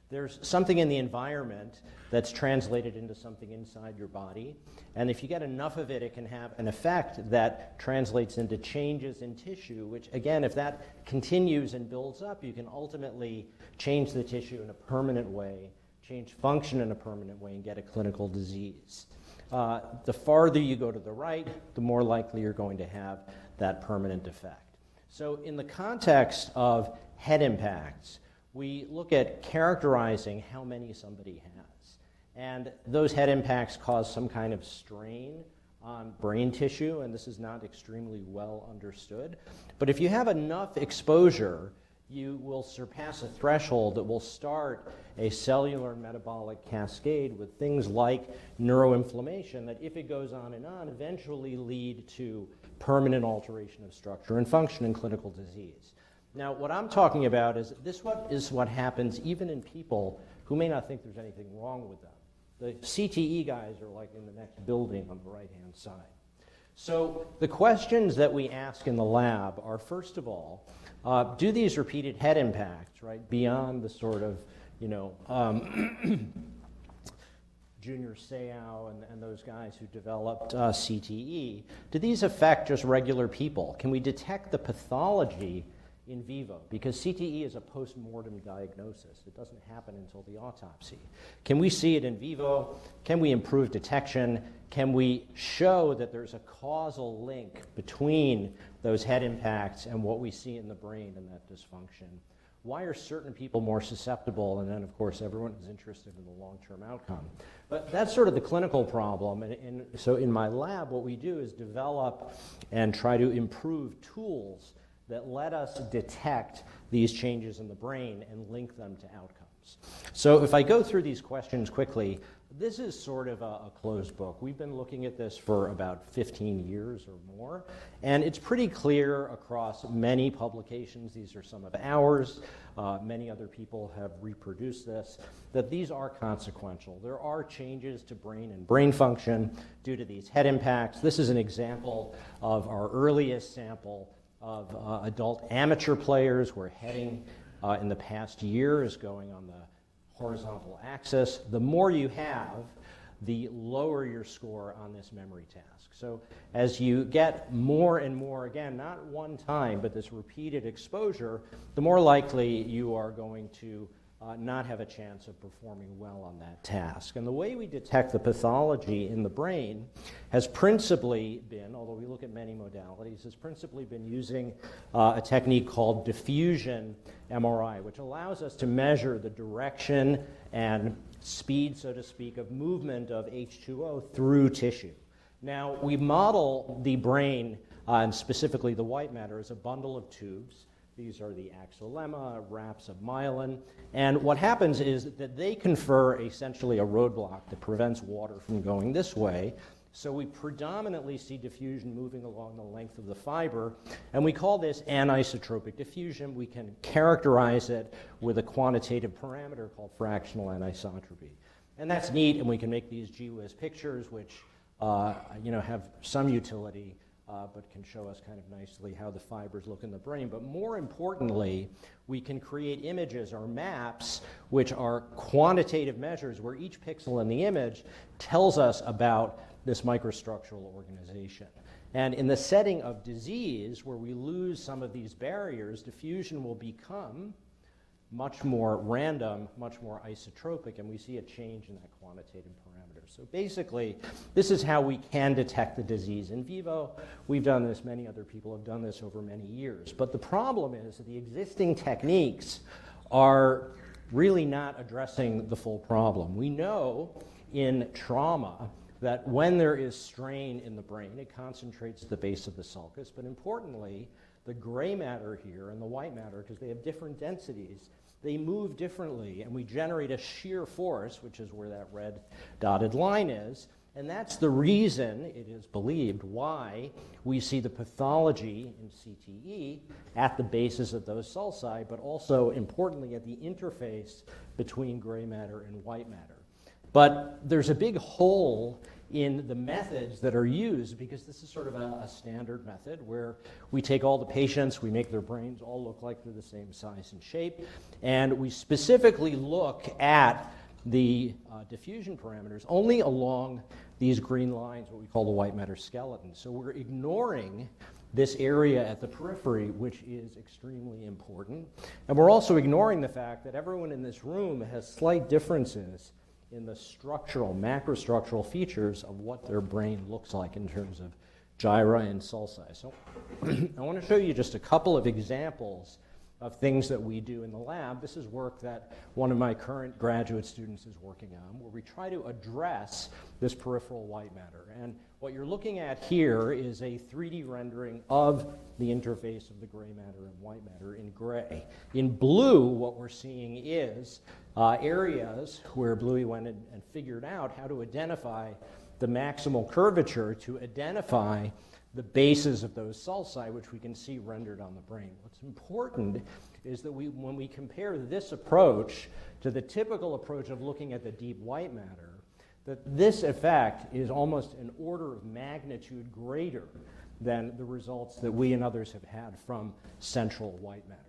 There's something in the environment that's translated into something inside your body. And if you get enough of it, it can have an effect that translates into changes in tissue, which, again, if that continues and builds up, you can ultimately change the tissue in a permanent way, change function in a permanent way, and get a clinical disease. The farther you go to the right, the more likely you're going to have that permanent effect. So in the context of head impacts, we look at characterizing how many somebody has. And those head impacts cause some kind of strain on brain tissue, and this is not extremely well understood. But if you have enough exposure, you will surpass a threshold that will start a cellular metabolic cascade with things like neuroinflammation that, if it goes on and on, eventually lead to permanent alteration of structure and function in clinical disease. Now, what I'm talking about is what happens even in people who may not think there's anything wrong with them. The CTE guys are like in the next building on the right-hand side. So the questions that we ask in the lab are, first of all, do these repeated head impacts, right, beyond the sort of, Junior Seau and those guys who developed CTE, do these affect just regular people? Can we detect the pathology in vivo? Because CTE is a post-mortem diagnosis. It doesn't happen until the autopsy. Can we see it in vivo? Can we improve detection? Can we show that there's a causal link between those head impacts and what we see in the brain and that dysfunction? Why are certain people more susceptible? And then, of course, everyone is interested in the long-term outcome. But that's sort of the clinical problem. And so in my lab, what we do is develop and try to improve tools that let us detect these changes in the brain and link them to outcomes. So if I go through these questions quickly, this is sort of a closed book. We've been looking at this for about 15 years or more, and it's pretty clear across many publications, these are some of ours, many other people have reproduced this, that these are consequential. There are changes to brain and brain function due to these head impacts. This is an example of our earliest sample of adult amateur players where heading in the past year is going on the horizontal axis. The more you have, the lower your score on this memory task. So as you get more and more, again, not one time, but this repeated exposure, the more likely you are going to not have a chance of performing well on that task. And the way we detect the pathology in the brain has principally been, although we look at many modalities, has principally been using a technique called diffusion MRI, which allows us to measure the direction and speed, so to speak, of movement of H2O through tissue. Now, we model the brain, and specifically the white matter, as a bundle of tubes. These are the axolemma, wraps of myelin. And what happens is that they confer essentially a roadblock that prevents water from going this way. So we predominantly see diffusion moving along the length of the fiber. And we call this anisotropic diffusion. We can characterize it with a quantitative parameter called fractional anisotropy. And that's neat, and we can make these GWAS pictures, which have some utility. But can show us kind of nicely how the fibers look in the brain. But more importantly, we can create images or maps, which are quantitative measures where each pixel in the image tells us about this microstructural organization. And in the setting of disease, where we lose some of these barriers, diffusion will become much more random, much more isotropic, and we see a change in that quantitative parameter. So basically, this is how we can detect the disease in vivo. We've done this, many other people have done this over many years. But the problem is that the existing techniques are really not addressing the full problem. We know in trauma that when there is strain in the brain, it concentrates at the base of the sulcus, but importantly, the gray matter here and the white matter, because they have different densities, they move differently, and we generate a shear force, which is where that red dotted line is, and that's the reason, it is believed, why we see the pathology in CTE at the bases of those sulci, but also, importantly, at the interface between gray matter and white matter. But there's a big hole in the methods that are used, because this is sort of a standard method where we take all the patients, we make their brains all look like they're the same size and shape, and we specifically look at the diffusion parameters only along these green lines, what we call the white matter skeleton. So we're ignoring this area at the periphery, which is extremely important. And we're also ignoring the fact that everyone in this room has slight differences in the structural, macrostructural features of what their brain looks like in terms of gyra and sulci. So I want to show you just a couple of examples of things that we do in the lab. This is work that one of my current graduate students is working on, where we try to address this peripheral white matter. And what you're looking at here is a 3D rendering of the interface of the gray matter and white matter in gray. In blue, what we're seeing is areas where Bluey went and figured out how to identify the maximal curvature to identify the bases of those sulci, which we can see rendered on the brain. What's important is that when we compare this approach to the typical approach of looking at the deep white matter, that this effect is almost an order of magnitude greater than the results that we and others have had from central white matter.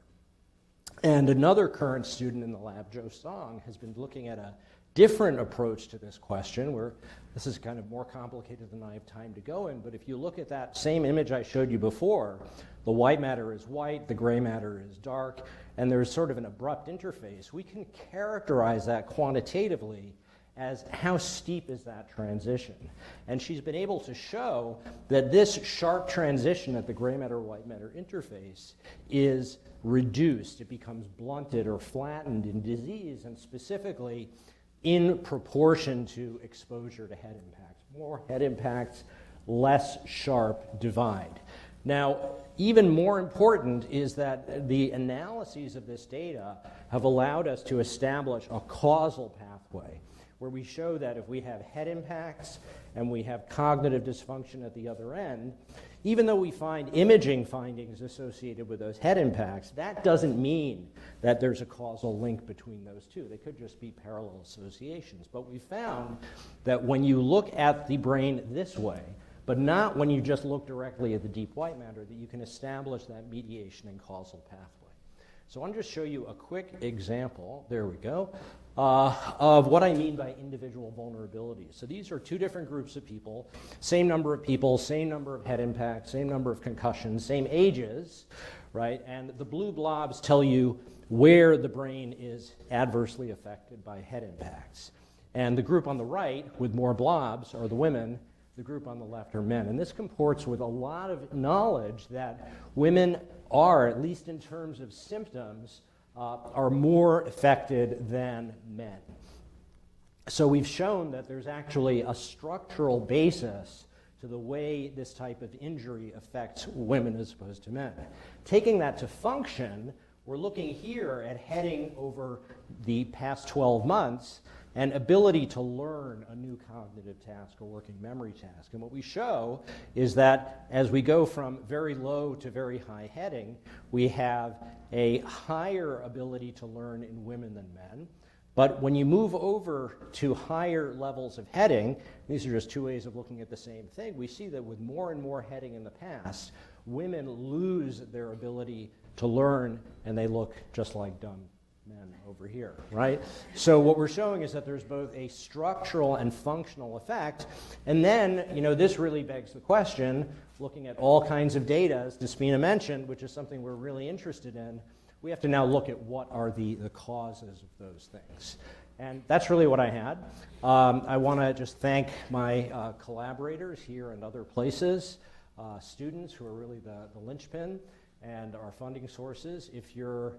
And another current student in the lab, Joe Song, has been looking at a different approach to this question, where this is kind of more complicated than I have time to go in, but if you look at that same image I showed you before, the white matter is white, the gray matter is dark, and there's sort of an abrupt interface. We can characterize that quantitatively as how steep is that transition. And she's been able to show that this sharp transition at the gray matter-white matter interface is reduced. It becomes blunted or flattened in disease, and specifically in proportion to exposure to head impacts. More head impacts, less sharp divide. Now, even more important is that the analyses of this data have allowed us to establish a causal pathway, where we show that if we have head impacts and we have cognitive dysfunction at the other end, even though we find imaging findings associated with those head impacts, that doesn't mean that there's a causal link between those two. They could just be parallel associations. But we found that when you look at the brain this way, but not when you just look directly at the deep white matter, that you can establish that mediation and causal pathway. So I'll just show you a quick example, there we go, of what I mean by individual vulnerabilities. So these are two different groups of people, same number of people, same number of head impacts, same number of concussions, same ages, right? And the blue blobs tell you where the brain is adversely affected by head impacts. And the group on the right with more blobs are the women, the group on the left are men. And this comports with a lot of knowledge that women are, at least in terms of symptoms, are more affected than men. So we've shown that there's actually a structural basis to the way this type of injury affects women as opposed to men. Taking that to function, we're looking here at heading over the past 12 months and ability to learn a new cognitive task or working memory task. And what we show is that as we go from very low to very high heading, we have a higher ability to learn in women than men. But when you move over to higher levels of heading, these are just two ways of looking at the same thing, we see that with more and more heading in the past, women lose their ability to learn, and they look just like dumb men over here, right? So what we're showing is that there's both a structural and functional effect, and then, this really begs the question, looking at all kinds of data, as Despina mentioned, which is something we're really interested in, we have to now look at what are the causes of those things. And that's really what I had. I want to just thank my collaborators here and other places, students who are really the linchpin, and our funding sources. If you're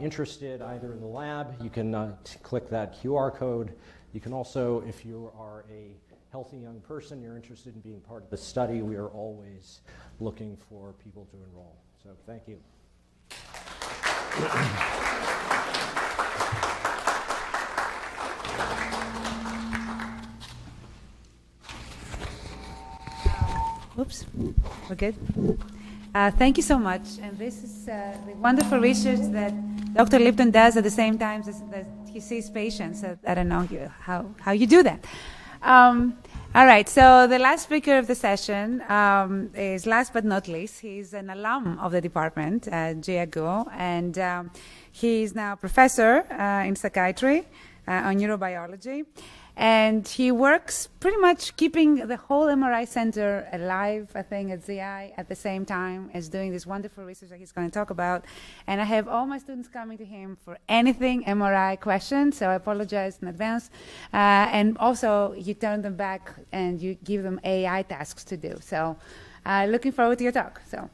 interested either in the lab, you can click that QR code. You can also, if you are a healthy young person, you're interested in being part of the study, we are always looking for people to enroll. So thank you. Oops, we're good. Thank you so much. And this is the wonderful research that Dr. Lipton does at the same time that he sees patients. I don't know how you do that. All right, so the last speaker of the session is last but not least. He's an alum of the department, Jia Guo, and he's now professor in psychiatry on neurobiology. And he works pretty much keeping the whole MRI center alive, I think, at ZI at the same time as doing this wonderful research that he's going to talk about. And I have all my students coming to him for anything MRI questions, so I apologize in advance. And also, you turn them back and you give them AI tasks to do. So looking forward to your talk. So,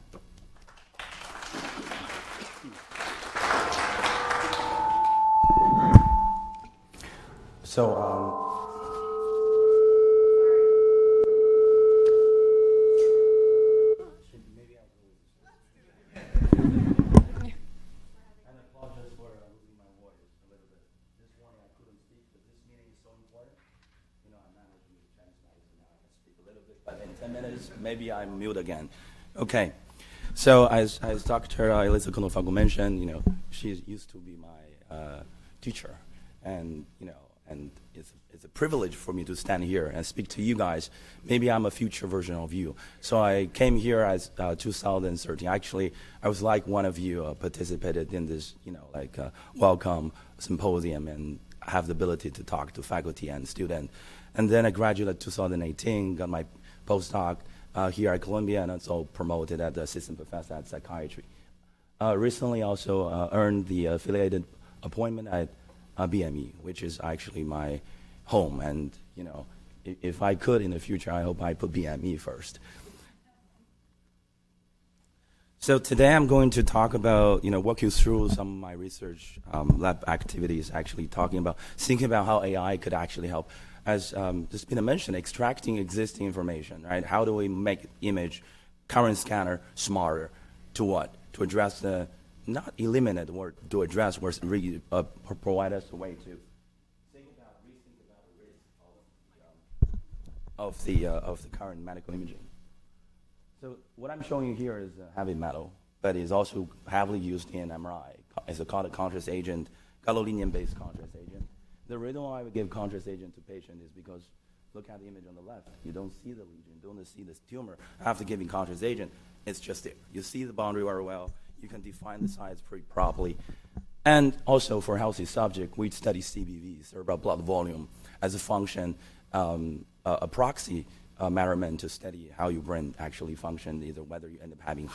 maybe I'm mute again. Okay. So as Dr. Elisa Konofago mentioned, she used to be my teacher, and and it's a privilege for me to stand here and speak to you guys. Maybe I'm a future version of you. So I came here as 2013. Actually, I was like one of you, participated in this, welcome symposium and have the ability to talk to faculty and students. And then I graduated 2018, got my postdoc here at Columbia, and also promoted as the assistant professor at psychiatry. Recently also earned the affiliated appointment at BME, which is actually my home. And, if I could in the future, I hope I put BME first. So today I'm going to talk about, walk you through some of my research lab activities, actually thinking about how AI could actually help. As just been mentioned, extracting existing information, right? How do we make image current scanner smarter? To what? To address the, not eliminate, or to address what's really provide us a way to rethink about the risk of the current medical imaging. So what I'm showing you here is heavy metal, but it's also heavily used in MRI. It's called a contrast agent, gadolinium-based contrast agent. The reason why we give contrast agent to patient is because look at the image on the left. You don't see the lesion, you don't see this tumor. After giving contrast agent, it's just there. You see the boundary very well. You can define the size pretty properly. And also for healthy subject, we study CBV, cerebral blood volume, as a function, a proxy measurement to study how your brain actually functions, either whether you end up having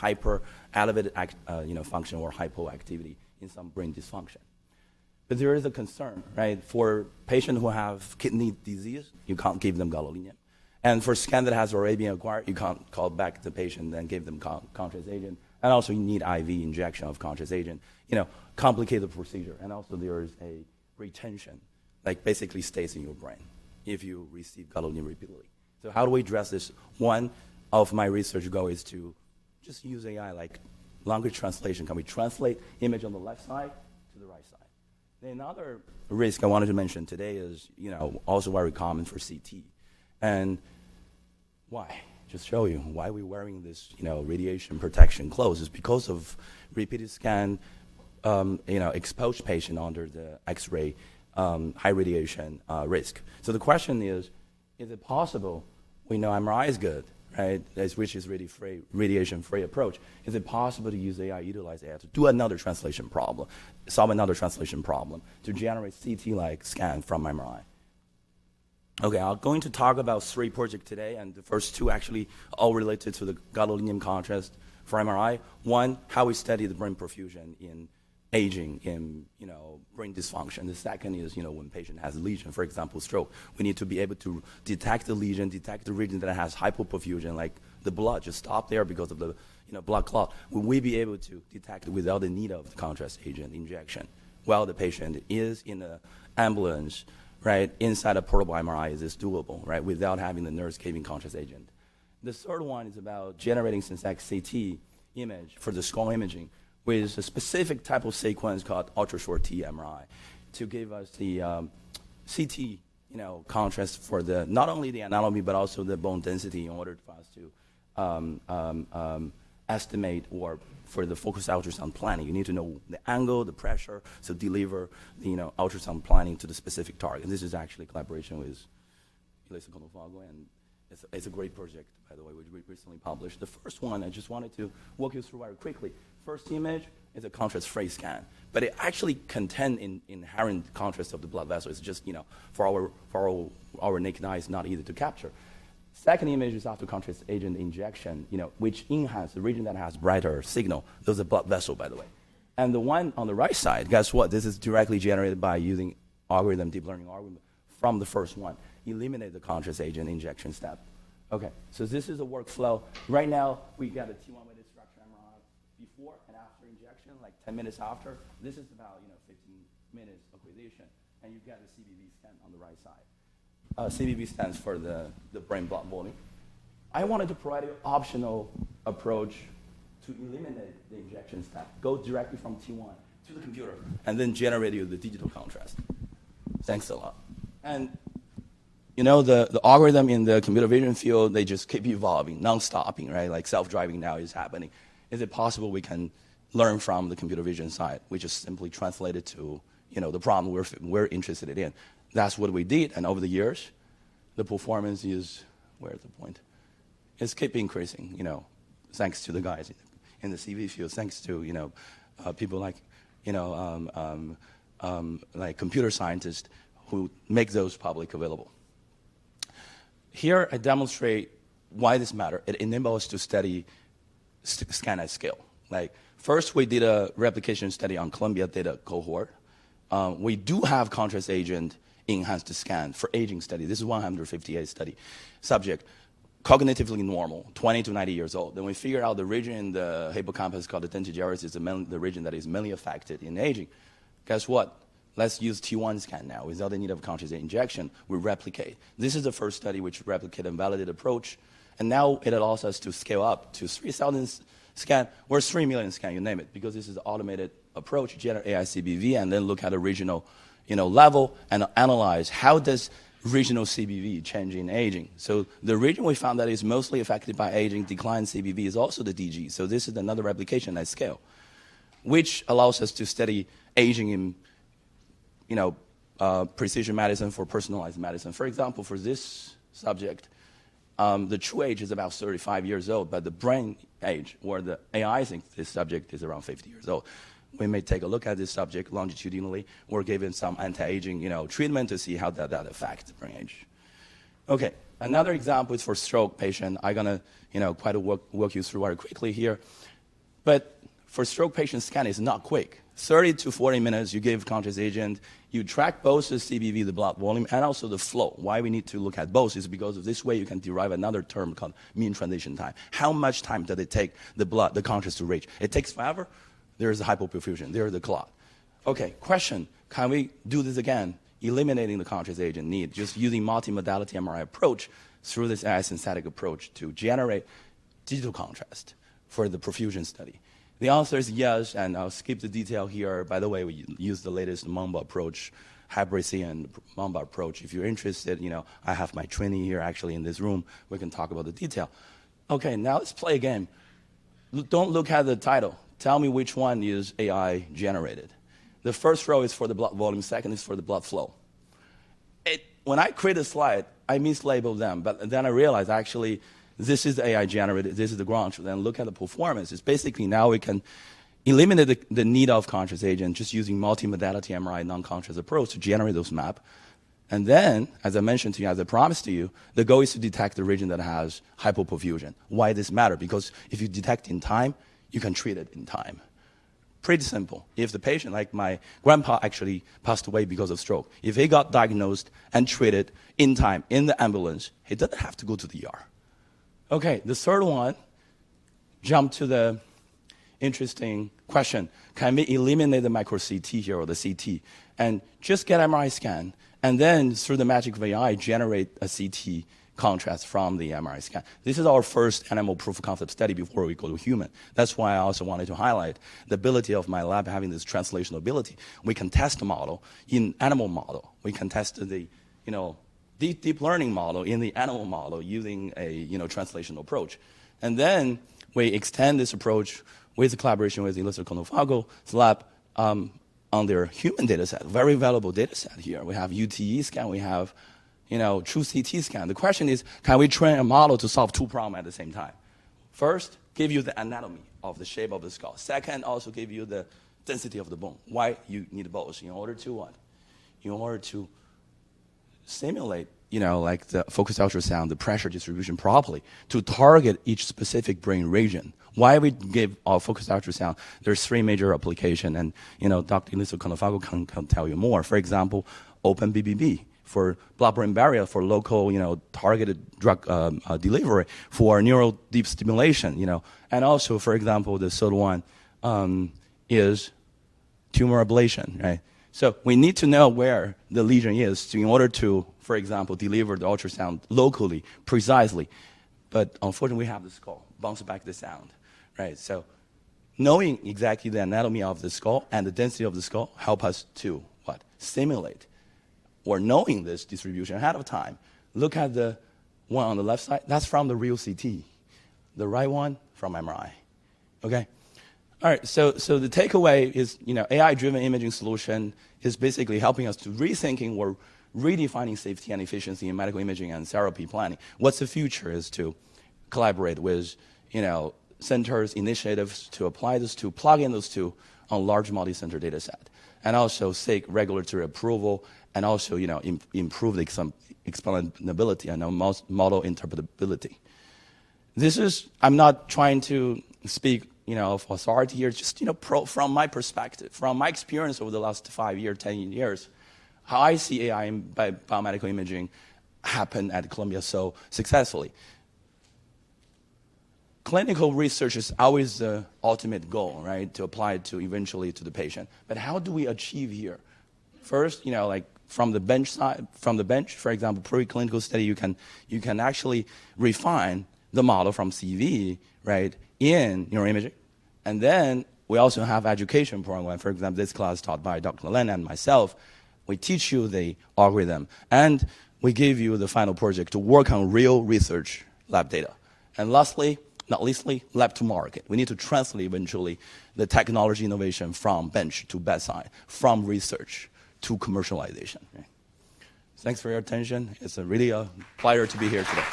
elevated function or hypoactivity in some brain dysfunction. But there is a concern, right? For patients who have kidney disease, you can't give them gadolinium. And for scan that has already been acquired, you can't call back the patient and give them contrast agent. And also you need IV injection of contrast agent. Complicated procedure. And also there is a retention, like basically stays in your brain if you receive gadolinium repeatedly. So how do we address this? One of my research goal is to just use AI like language translation. Can we translate image on the left side to the right side? Another risk I wanted to mention today is, also very common for CT. And why? Just show you why we're wearing this, radiation protection clothes is because of repeated scan, exposed patient under the X-ray high radiation risk. So the question is it possible? We know MRI is good, right? Which is really free, radiation-free approach. Is it possible to use AI, utilize AI to do another translation problem, solve another translation problem, to generate CT-like scan from MRI? Okay, I'm going to talk about 3 projects today, and the first 2 actually all related to the gadolinium contrast for MRI. One, how we study the brain perfusion in aging, in brain dysfunction. The second is when patient has a lesion, for example, stroke, we need to be able to detect the lesion, detect the region that has hypoperfusion, like the blood just stop there because of the blood clot. Will we be able to detect it without the need of the contrast agent injection while the patient is in an ambulance, right, inside a portable MRI? Is this doable, right, without having the nurse giving contrast agent? The third one is about generating synthetic CT image for the skull imaging with a specific type of sequence called ultra-short T MRI to give us the CT, contrast for the not only the anatomy but also the bone density in order for us to estimate, or for the focused ultrasound planning, you need to know the angle, the pressure, so deliver the ultrasound planning to the specific target. And this is actually collaboration with Elisa Conofago, and it's a great project, by the way, which we recently published. The first one, I just wanted to walk you through very quickly. First image is a contrast-free scan, but it actually contains inherent contrast of the blood vessel. It's just, for our naked eye, it's not easy to capture. Second image is after contrast agent injection, which enhances the region that has brighter signal. Those are blood vessel, by the way. And the one on the right side, guess what? This is directly generated by using deep learning algorithm from the first one. Eliminate the contrast agent injection step. Okay, so this is a workflow. Right now, we got a T1 weighted structure MRI before and after injection, like 10 minutes after. This is about 15 minutes acquisition, and you get a CBV scan on the right side. CBV stands for the brain blood volume. I wanted to provide an optional approach to eliminate the injection step. Go directly from T1 to the computer, and then generate you the digital contrast. Thanks a lot. And the algorithm in the computer vision field, they just keep evolving, non-stopping, right? Like self-driving now is happening. Is it possible we can learn from the computer vision side? We just simply translate it to, the problem we're interested in. That's what we did, and over the years, the performance is, where's the point? It's keep increasing, thanks to the guys in the CV field, thanks to, people like, like computer scientists who make those public available. Here, I demonstrate why this matters. It enables us to study scan at scale. Like, first, we did a replication study on Columbia data cohort. We do have contrast agent enhanced scan for aging study. This is 158 study subject, cognitively normal, 20 to 90 years old. Then we figure out the region in the hippocampus called the dentate gyrus is the region that is mainly affected in aging. Guess what? Let's use T1 scan now. Without the need of contrast injection, we replicate. This is the first study which replicate and validate approach. And now it allows us to scale up to 3,000 scan or 3 million scan, you name it, because this is an automated approach, generate AI CBV, and then look at a regional level and analyze how does regional CBV change in aging. So the region we found that is mostly affected by aging, decline CBV is also the DG. So this is another replication at scale, which allows us to study aging in precision medicine for personalized medicine. For example, for this subject, the true age is about 35 years old, but the brain age, or the AI thinks this subject is around 50 years old. We may take a look at this subject longitudinally or give him some anti-aging treatment to see how that affects the brain age. Okay, another example is for stroke patient. I'm going to quite walk you through very quickly here. But for stroke patient, scan is not quick. 30 to 40 minutes, you give contrast agent, you track both the CBV, the blood volume, and also the flow. Why we need to look at both is because of this way you can derive another term called mean transition time. How much time does it take the contrast to reach? It takes forever. There is a hypoperfusion. There is the clot. Okay, question, can we do this again, eliminating the contrast agent need, just using multimodality MRI approach through this AI synthetic approach to generate digital contrast for the perfusion study? The answer is yes, and I'll skip the detail here. By the way, we use the latest Mamba approach, Hybrid-CN Mamba approach. If you're interested, I have my training here actually in this room. We can talk about the detail. Okay, now let's play a game. Don't look at the title. Tell me which one is AI generated. The first row is for the blood volume, second is for the blood flow. When I create a slide, I mislabeled them, but then I realized actually this is AI generated, this is the ground truth, and look at the performance. It's basically now we can eliminate the need of contrast agent just using multimodality MRI non-contrast approach to generate those maps. And then, as I mentioned to you, as I promised to you, the goal is to detect the region that has hypoperfusion. Why this matter? Because if you detect in time, you can treat it in time. Pretty simple. If the patient, like my grandpa actually passed away because of stroke, if he got diagnosed and treated in time in the ambulance, he doesn't have to go to the ER. Okay, the third one, jump to the interesting question. Can we eliminate the micro CT here or the CT and just get MRI scan and then through the magic of AI generate a CT contrast from the MRI scan? This is our first animal proof of concept study before we go to human. That's why I also wanted to highlight the ability of my lab having this translational ability. We can test the model in animal model. We can test the, deep learning model in the animal model using a translational approach. And then we extend this approach with the collaboration with Elisa Conofago's lab on their human data set, very valuable data set here. We have UTE scan, we have true CT scan. The question is, can we train a model to solve two problems at the same time? First, give you the anatomy of the shape of the skull. Second, also give you the density of the bone. Why you need both? In order to what? In order to simulate, like the focused ultrasound, the pressure distribution properly to target each specific brain region. Why we give our focused ultrasound? There's three major applications, and Dr. Elisa Canefago can tell you more. For example, open BBB for blood-brain barrier for local, targeted drug delivery for neural deep stimulation, and also, for example, the third one is tumor ablation, right? So we need to know where the lesion is in order to, for example, deliver the ultrasound locally, precisely. But unfortunately, we have the skull, bounce back the sound, right? So knowing exactly the anatomy of the skull and the density of the skull help us to, what? Simulate. Or knowing this distribution ahead of time. Look at the one on the left side. That's from the real CT. The right one from MRI. Okay? All right, so the takeaway is, AI-driven imaging solution is basically helping us to rethinking or redefining safety and efficiency in medical imaging and therapy planning. What's the future is to collaborate with, centers, initiatives to apply this to, plug in those two on large multi-center data set, and also seek regulatory approval, and also, improve the explainability and model interpretability. This is, I'm not trying to speak of authority here, just from my perspective, from my experience over the last 5 years, 10 years, how I see AI in biomedical imaging happen at Columbia so successfully. Clinical research is always the ultimate goal, right? To apply it to eventually to the patient. But how do we achieve here? First, like from the bench side, for example, preclinical study, you can actually refine the model from CV, right, in neuroimaging. And then we also have education program. For example, this class taught by Dr. Len and myself. We teach you the algorithm, and we give you the final project to work on real research lab data. And lastly, not leastly, lab to market. We need to translate eventually the technology innovation from bench to bedside, from research to commercialization. Okay. Thanks for your attention. It's really a pleasure to be here today.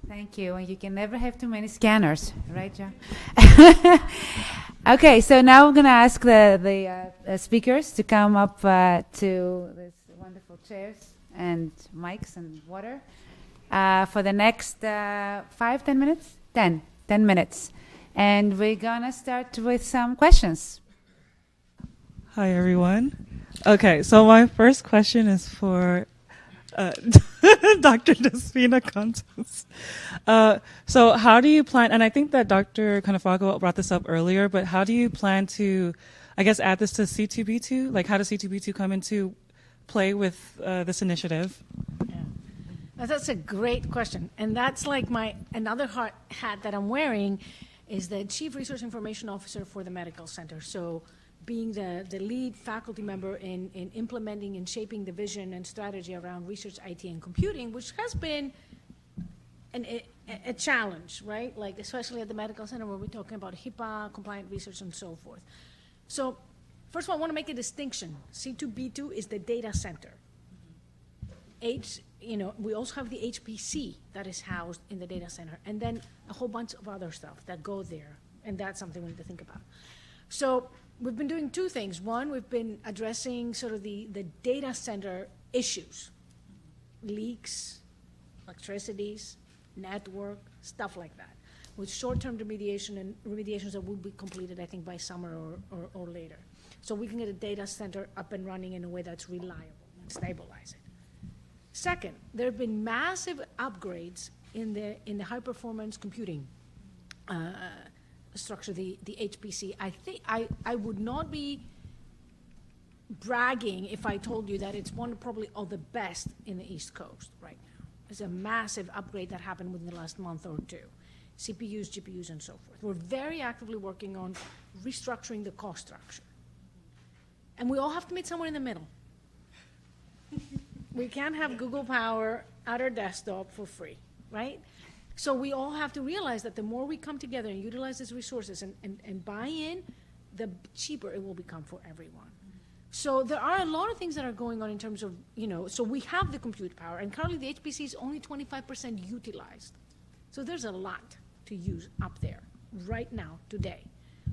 Thank you. And you can never have too many scanners, right, John? Okay, so now I'm going to ask the speakers to come up to these wonderful chairs and mics and water for the next 5-10 minutes? 10 minutes. And we're going to start with some questions. Hi, everyone. Okay, so my first question is for Dr. Despina Contos. So how do you plan, and I think that Dr. Canefago brought this up earlier, but how do you plan to, I guess, add this to C2B2? Like, how does C2B2 come into play with this initiative? Yeah. That's a great question. And that's like another hat that I'm wearing is the Chief Research Information Officer for the Medical Center. So being the lead faculty member in implementing and shaping the vision and strategy around research, IT, and computing, which has been a challenge, right? Like, especially at the medical center where we're talking about HIPAA, compliant research, and so forth. So first of all, I want to make a distinction. C2B2 is the data center. We also have the HPC that is housed in the data center, and then a whole bunch of other stuff that go there, and that's something we need to think about. So we've been doing two things. One, we've been addressing sort of the data center issues, leaks, electricities, network, stuff like that, with short-term remediations that will be completed, I think, by summer or later. So we can get a data center up and running in a way that's reliable and stabilize it. Second, there have been massive upgrades in the high-performance computing structure, the HPC. I think I would not be bragging if I told you that it's one probably of the best in the East Coast right now. It's a massive upgrade that happened within the last month or two. CPUs, GPUs, and so forth. We're very actively working on restructuring the cost structure. And we all have to meet somewhere in the middle. We can't have Google Power at our desktop for free, right? So we all have to realize that the more we come together and utilize these resources and buy in the cheaper it will become for everyone. So there are a lot of things that are going on in terms of, so we have the compute power, and currently the HPC is only 25% utilized. So there's a lot to use up there right now, today,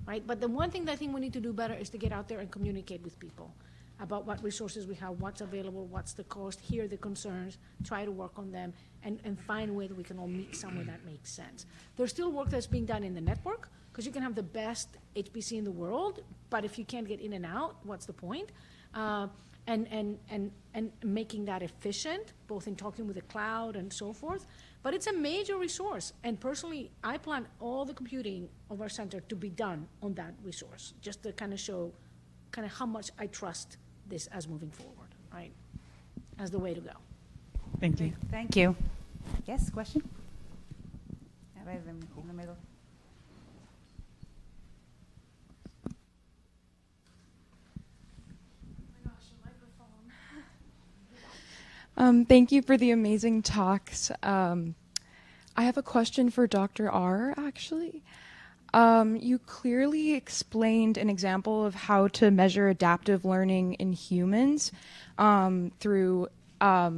right? But the one thing that I think we need to do better is to get out there and communicate with people about what resources we have, what's available, what's the cost, hear the concerns, try to work on them, and find a way that we can all meet somewhere that makes sense. There's still work that's being done in the network, because you can have the best HPC in the world, but if you can't get in and out, what's the point? And making that efficient, both in talking with the cloud and so forth. But it's a major resource, and personally, I plan all the computing of our center to be done on that resource, just to kind of show how much I trust this as moving forward, right, as the way to go. Thank you. Thank you. Yes, question? Right in the middle. Thank you for the amazing talks. I have a question for Dr. R, actually. You clearly explained an example of how to measure adaptive learning in humans through a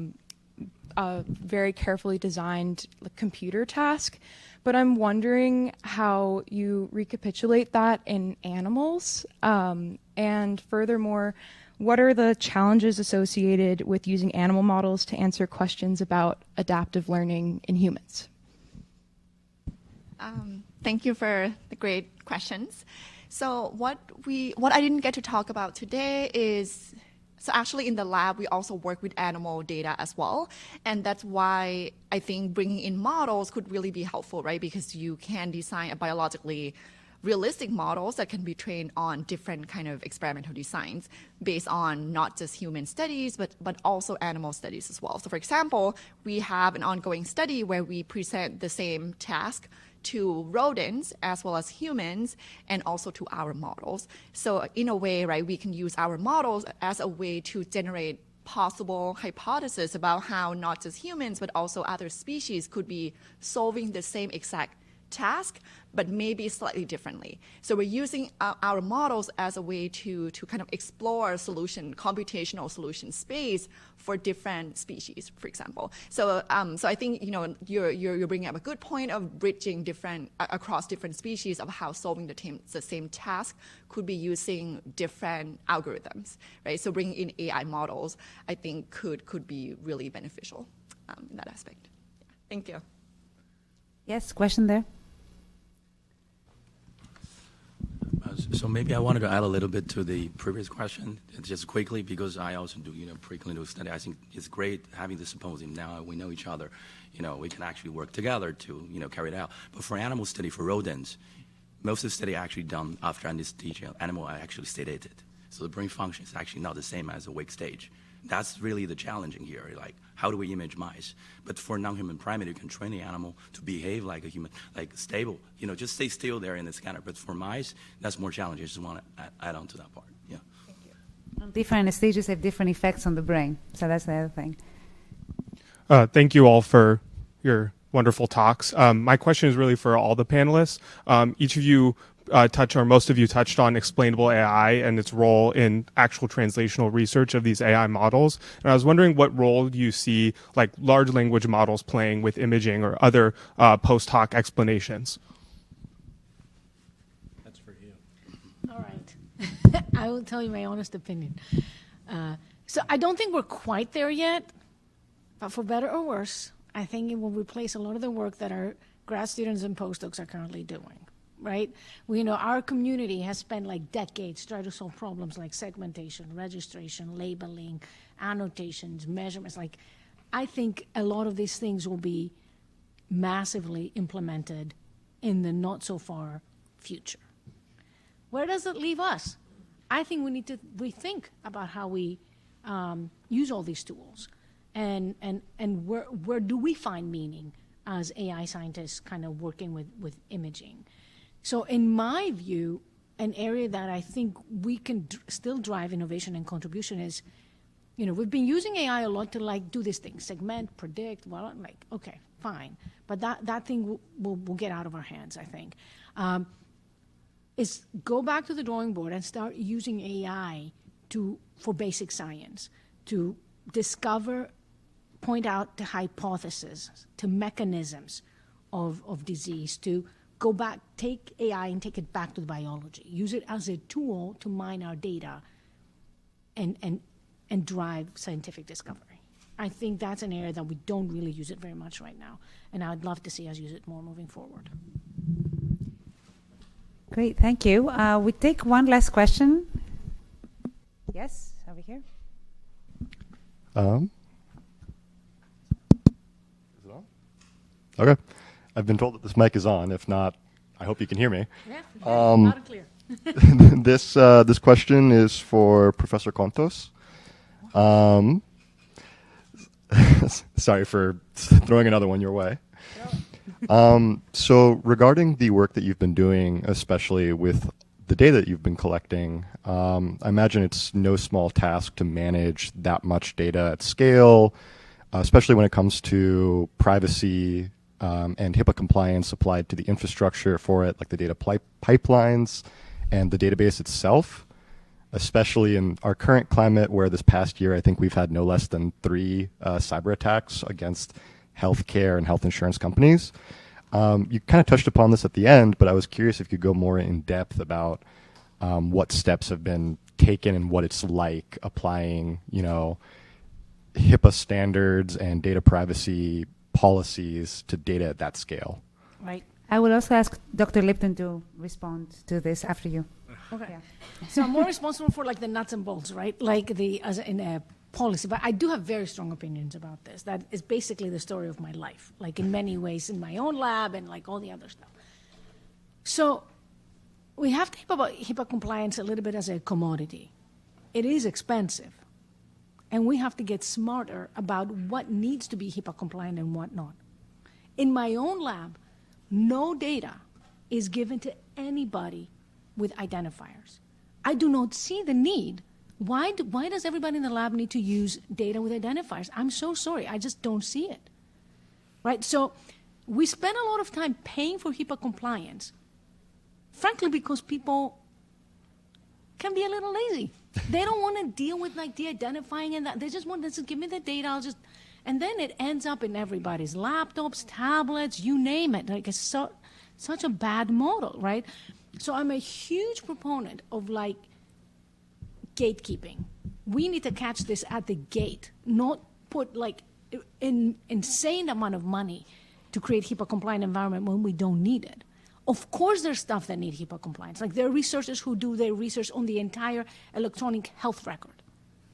very carefully designed computer task, but I'm wondering how you recapitulate that in animals, and furthermore, what are the challenges associated with using animal models to answer questions about adaptive learning in humans? Thank you for the great questions. So what I didn't get to talk about today is, so actually in the lab, we also work with animal data as well. And that's why I think bringing in models could really be helpful, right? Because you can design a biologically realistic models that can be trained on different kind of experimental designs based on not just human studies, but also animal studies as well. So for example, we have an ongoing study where we present the same task to rodents as well as humans, and also to our models. So in a way, right, we can use our models as a way to generate possible hypotheses about how not just humans, but also other species could be solving the same exact task, but maybe slightly differently. So we're using our models as a way to kind of explore computational solution space for different species, for example. So I think you're bringing up a good point of bridging across different species of how solving the same task could be using different algorithms, right? So bringing in AI models, I think could be really beneficial in that aspect. Yeah. Thank you. Yes, question there. So maybe I wanted to add a little bit to the previous question, just quickly, because I also do, preclinical study. I think it's great having the symposium. Now we know each other. We can actually work together to, carry it out. But for animal study, for rodents, most of the study actually done after anesthesia. Animal are actually sedated. So the brain function is actually not the same as a wake stage. That's really the challenging here. Like, how do we image mice? But for non-human primate, you can train the animal to behave like a human, like stable. Just stay still there in the scanner. But for mice, that's more challenging. I just want to add on to that part. Yeah. Thank you. Different stages have different effects on the brain. So that's the other thing. Thank you all for your wonderful talks. My question is really for all the panelists. Each of you most of you touched on explainable AI and its role in actual translational research of these AI models. And I was wondering what role do you see like large language models playing with imaging or other post hoc explanations? That's for you. All right. I will tell you my honest opinion. So I don't think we're quite there yet, but for better or worse, I think it will replace a lot of the work that our grad students and postdocs are currently doing. Right? Our community has spent like decades trying to solve problems like segmentation, registration, labeling, annotations, measurements. Like, I think a lot of these things will be massively implemented in the not so far future. Where does it leave us? I think we need to rethink about how we use all these tools, and where do we find meaning as AI scientists kind of working with imaging. So in my view, an area that I think we can still drive innovation and contribution is, we've been using AI a lot to like do this thing, segment, predict, okay, fine. But that thing will get out of our hands, I think. is go back to the drawing board and start using AI for basic science to discover, point out the hypotheses, to mechanisms of disease, to go back, take AI and take it back to the biology, use it as a tool to mine our data and drive scientific discovery. I think that's an area that we don't really use it very much right now, and I'd love to see us use it more moving forward. Great, thank you. We take one last question. Yes, over here. Is it on? Okay. I've been told that this mic is on. If not, I hope you can hear me. Yeah, loud and clear. This question is for Professor Contos. Sorry for throwing another one your way. So regarding the work that you've been doing, especially with the data that you've been collecting, I imagine it's no small task to manage that much data at scale, especially when it comes to privacy and HIPAA compliance applied to the infrastructure for it, like the data pipelines and the database itself, especially in our current climate where this past year I think we've had no less than 3 cyber attacks against healthcare and health insurance companies. You kind of touched upon this at the end, but I was curious if you could go more in depth about what steps have been taken and what it's like applying, HIPAA standards and data privacy policies to data at that scale. Right. I will also ask Dr. Lipton to respond to this after you. Okay. Yeah. So I'm more responsible for like the nuts and bolts, right? Like as in a policy, but I do have very strong opinions about this. That is basically the story of my life, like in many ways in my own lab and like all the other stuff. So we have to think about HIPAA compliance a little bit as a commodity. It is expensive. And we have to get smarter about what needs to be HIPAA compliant and what not. In my own lab, no data is given to anybody with identifiers. I do not see the need. Why does everybody in the lab need to use data with identifiers? I'm so sorry, I just don't see it. Right, so we spend a lot of time paying for HIPAA compliance, frankly, because people can be a little lazy. They don't want to deal with like de-identifying and that. They just want to give me the data, and then it ends up in everybody's laptops, tablets, you name it. Like it's such a bad model, right? So I'm a huge proponent of like gatekeeping. We need to catch this at the gate, not put like an insane amount of money to create HIPAA compliant environment when we don't need it. Of course there's stuff that need HIPAA compliance. Like there are researchers who do their research on the entire electronic health record.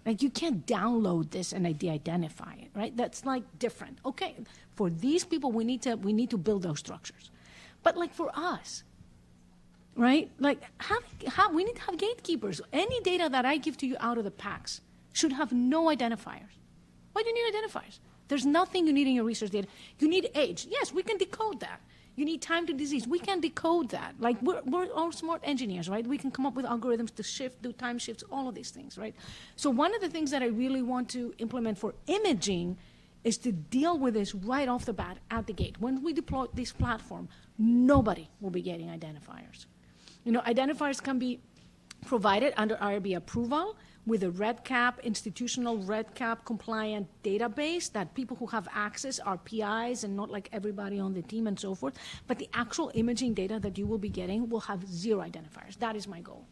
Like you can't download this and de-identify it, right? That's like different. Okay, for these people we need to build those structures. But like for us, right? Like we need to have gatekeepers. Any data that I give to you out of the PACS should have no identifiers. Why do you need identifiers? There's nothing you need in your research data. You need age. Yes, we can decode that. You need time to disease. We can decode that. Like we're all smart engineers, right? We can come up with algorithms to do time shifts, all of these things, right? So one of the things that I really want to implement for imaging is to deal with this right off the bat at the gate. When we deploy this platform, nobody will be getting identifiers. Identifiers can be provided under IRB approval with a REDCap, institutional REDCap compliant database that people who have access are PIs and not like everybody on the team and so forth. But the actual imaging data that you will be getting will have 0 identifiers. That is my goal.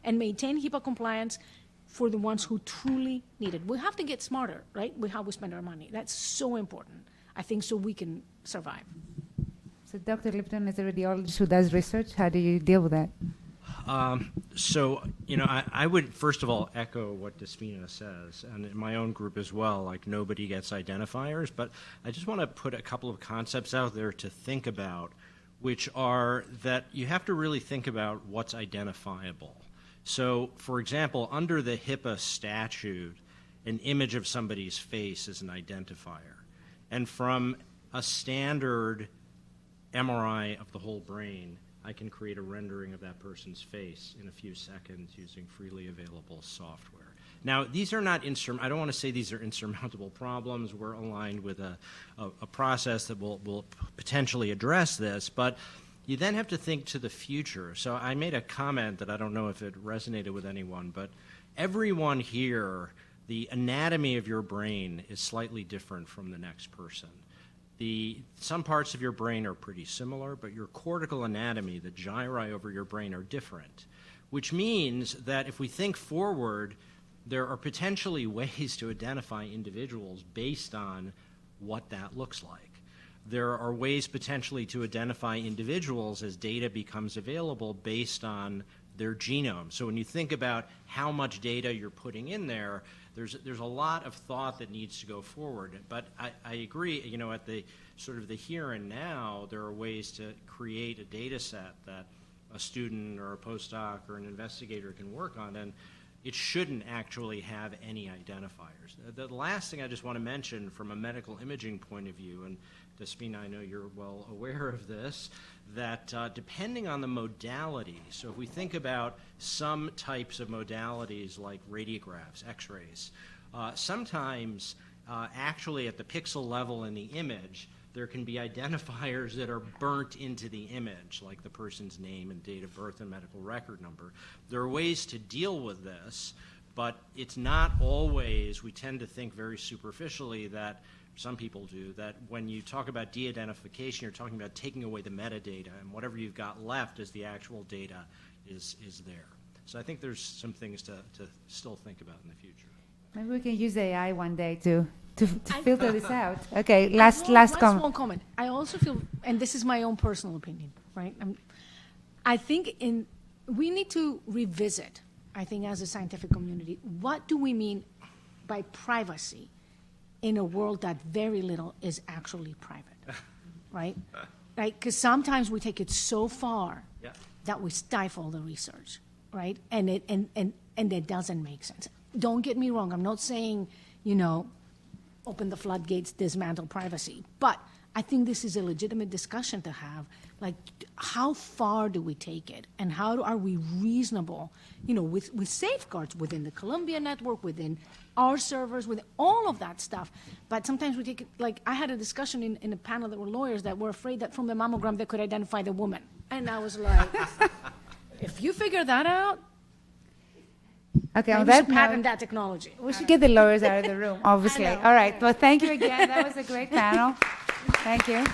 And maintain HIPAA compliance for the ones who truly need it. We have to get smarter, right, with how we spend our money. That's so important, I think, so we can survive. So Dr. Lipton is a radiologist who does research. How do you deal with that? I would first of all echo what Despina says, and in my own group as well, like nobody gets identifiers, but I just want to put a couple of concepts out there to think about, which are that you have to really think about what's identifiable. So, for example, under the HIPAA statute, an image of somebody's face is an identifier. And from a standard MRI of the whole brain, I can create a rendering of that person's face in a few seconds using freely available software. Now, these are not I don't want to say these are insurmountable problems. We're aligned with a process that will potentially address this, but you then have to think to the future. So I made a comment that I don't know if it resonated with anyone, but everyone here, the anatomy of your brain is slightly different from the next person. Some parts of your brain are pretty similar, but your cortical anatomy, the gyri over your brain, are different, which means that if we think forward, there are potentially ways to identify individuals based on what that looks like. There are ways potentially to identify individuals as data becomes available based on their genome. So when you think about how much data you're putting in there, there's a lot of thought that needs to go forward. But I agree, you know, at the sort of the here and now, there are ways to create a data set that a student or a postdoc or an investigator can work on, and it shouldn't actually have any identifiers. The last thing I just want to mention from a medical imaging point of view, and Despina, I know you're well aware of this, that depending on the modality, so if we think about some types of modalities like radiographs, x-rays, sometimes actually at the pixel level in the image, there can be identifiers that are burnt into the image, like the person's name and date of birth and medical record number. There are ways to deal with this, but it's not always, we tend to think very superficially that, some people do, that when you talk about de-identification, you're talking about taking away the metadata, and whatever you've got left as the actual data is there. So I think there's some things to still think about in the future. Maybe we can use AI one day to filter this out. Okay, last comment. Small comment. I also feel, and this is my own personal opinion, right? I think we need to revisit, I think as a scientific community, what do we mean by privacy in a world that very little is actually private, right? Right, because sometimes we take it so far that we stifle the research, right? And it doesn't make sense. Don't get me wrong. I'm not saying, you know, open the floodgates, dismantle privacy. But I think this is a legitimate discussion to have. Like, how far do we take it? And how are we reasonable, you know, with safeguards within the Columbia network, within our servers, with all of that stuff. But sometimes we take it, like, I had a discussion in a panel that were lawyers that were afraid that from the mammogram they could identify the woman. And I was like, if you figure that out, okay, on maybe we that should patent note, that technology. we should get the lawyers out of the room, obviously. All right, well, thank you again. That was a great panel. Thank you.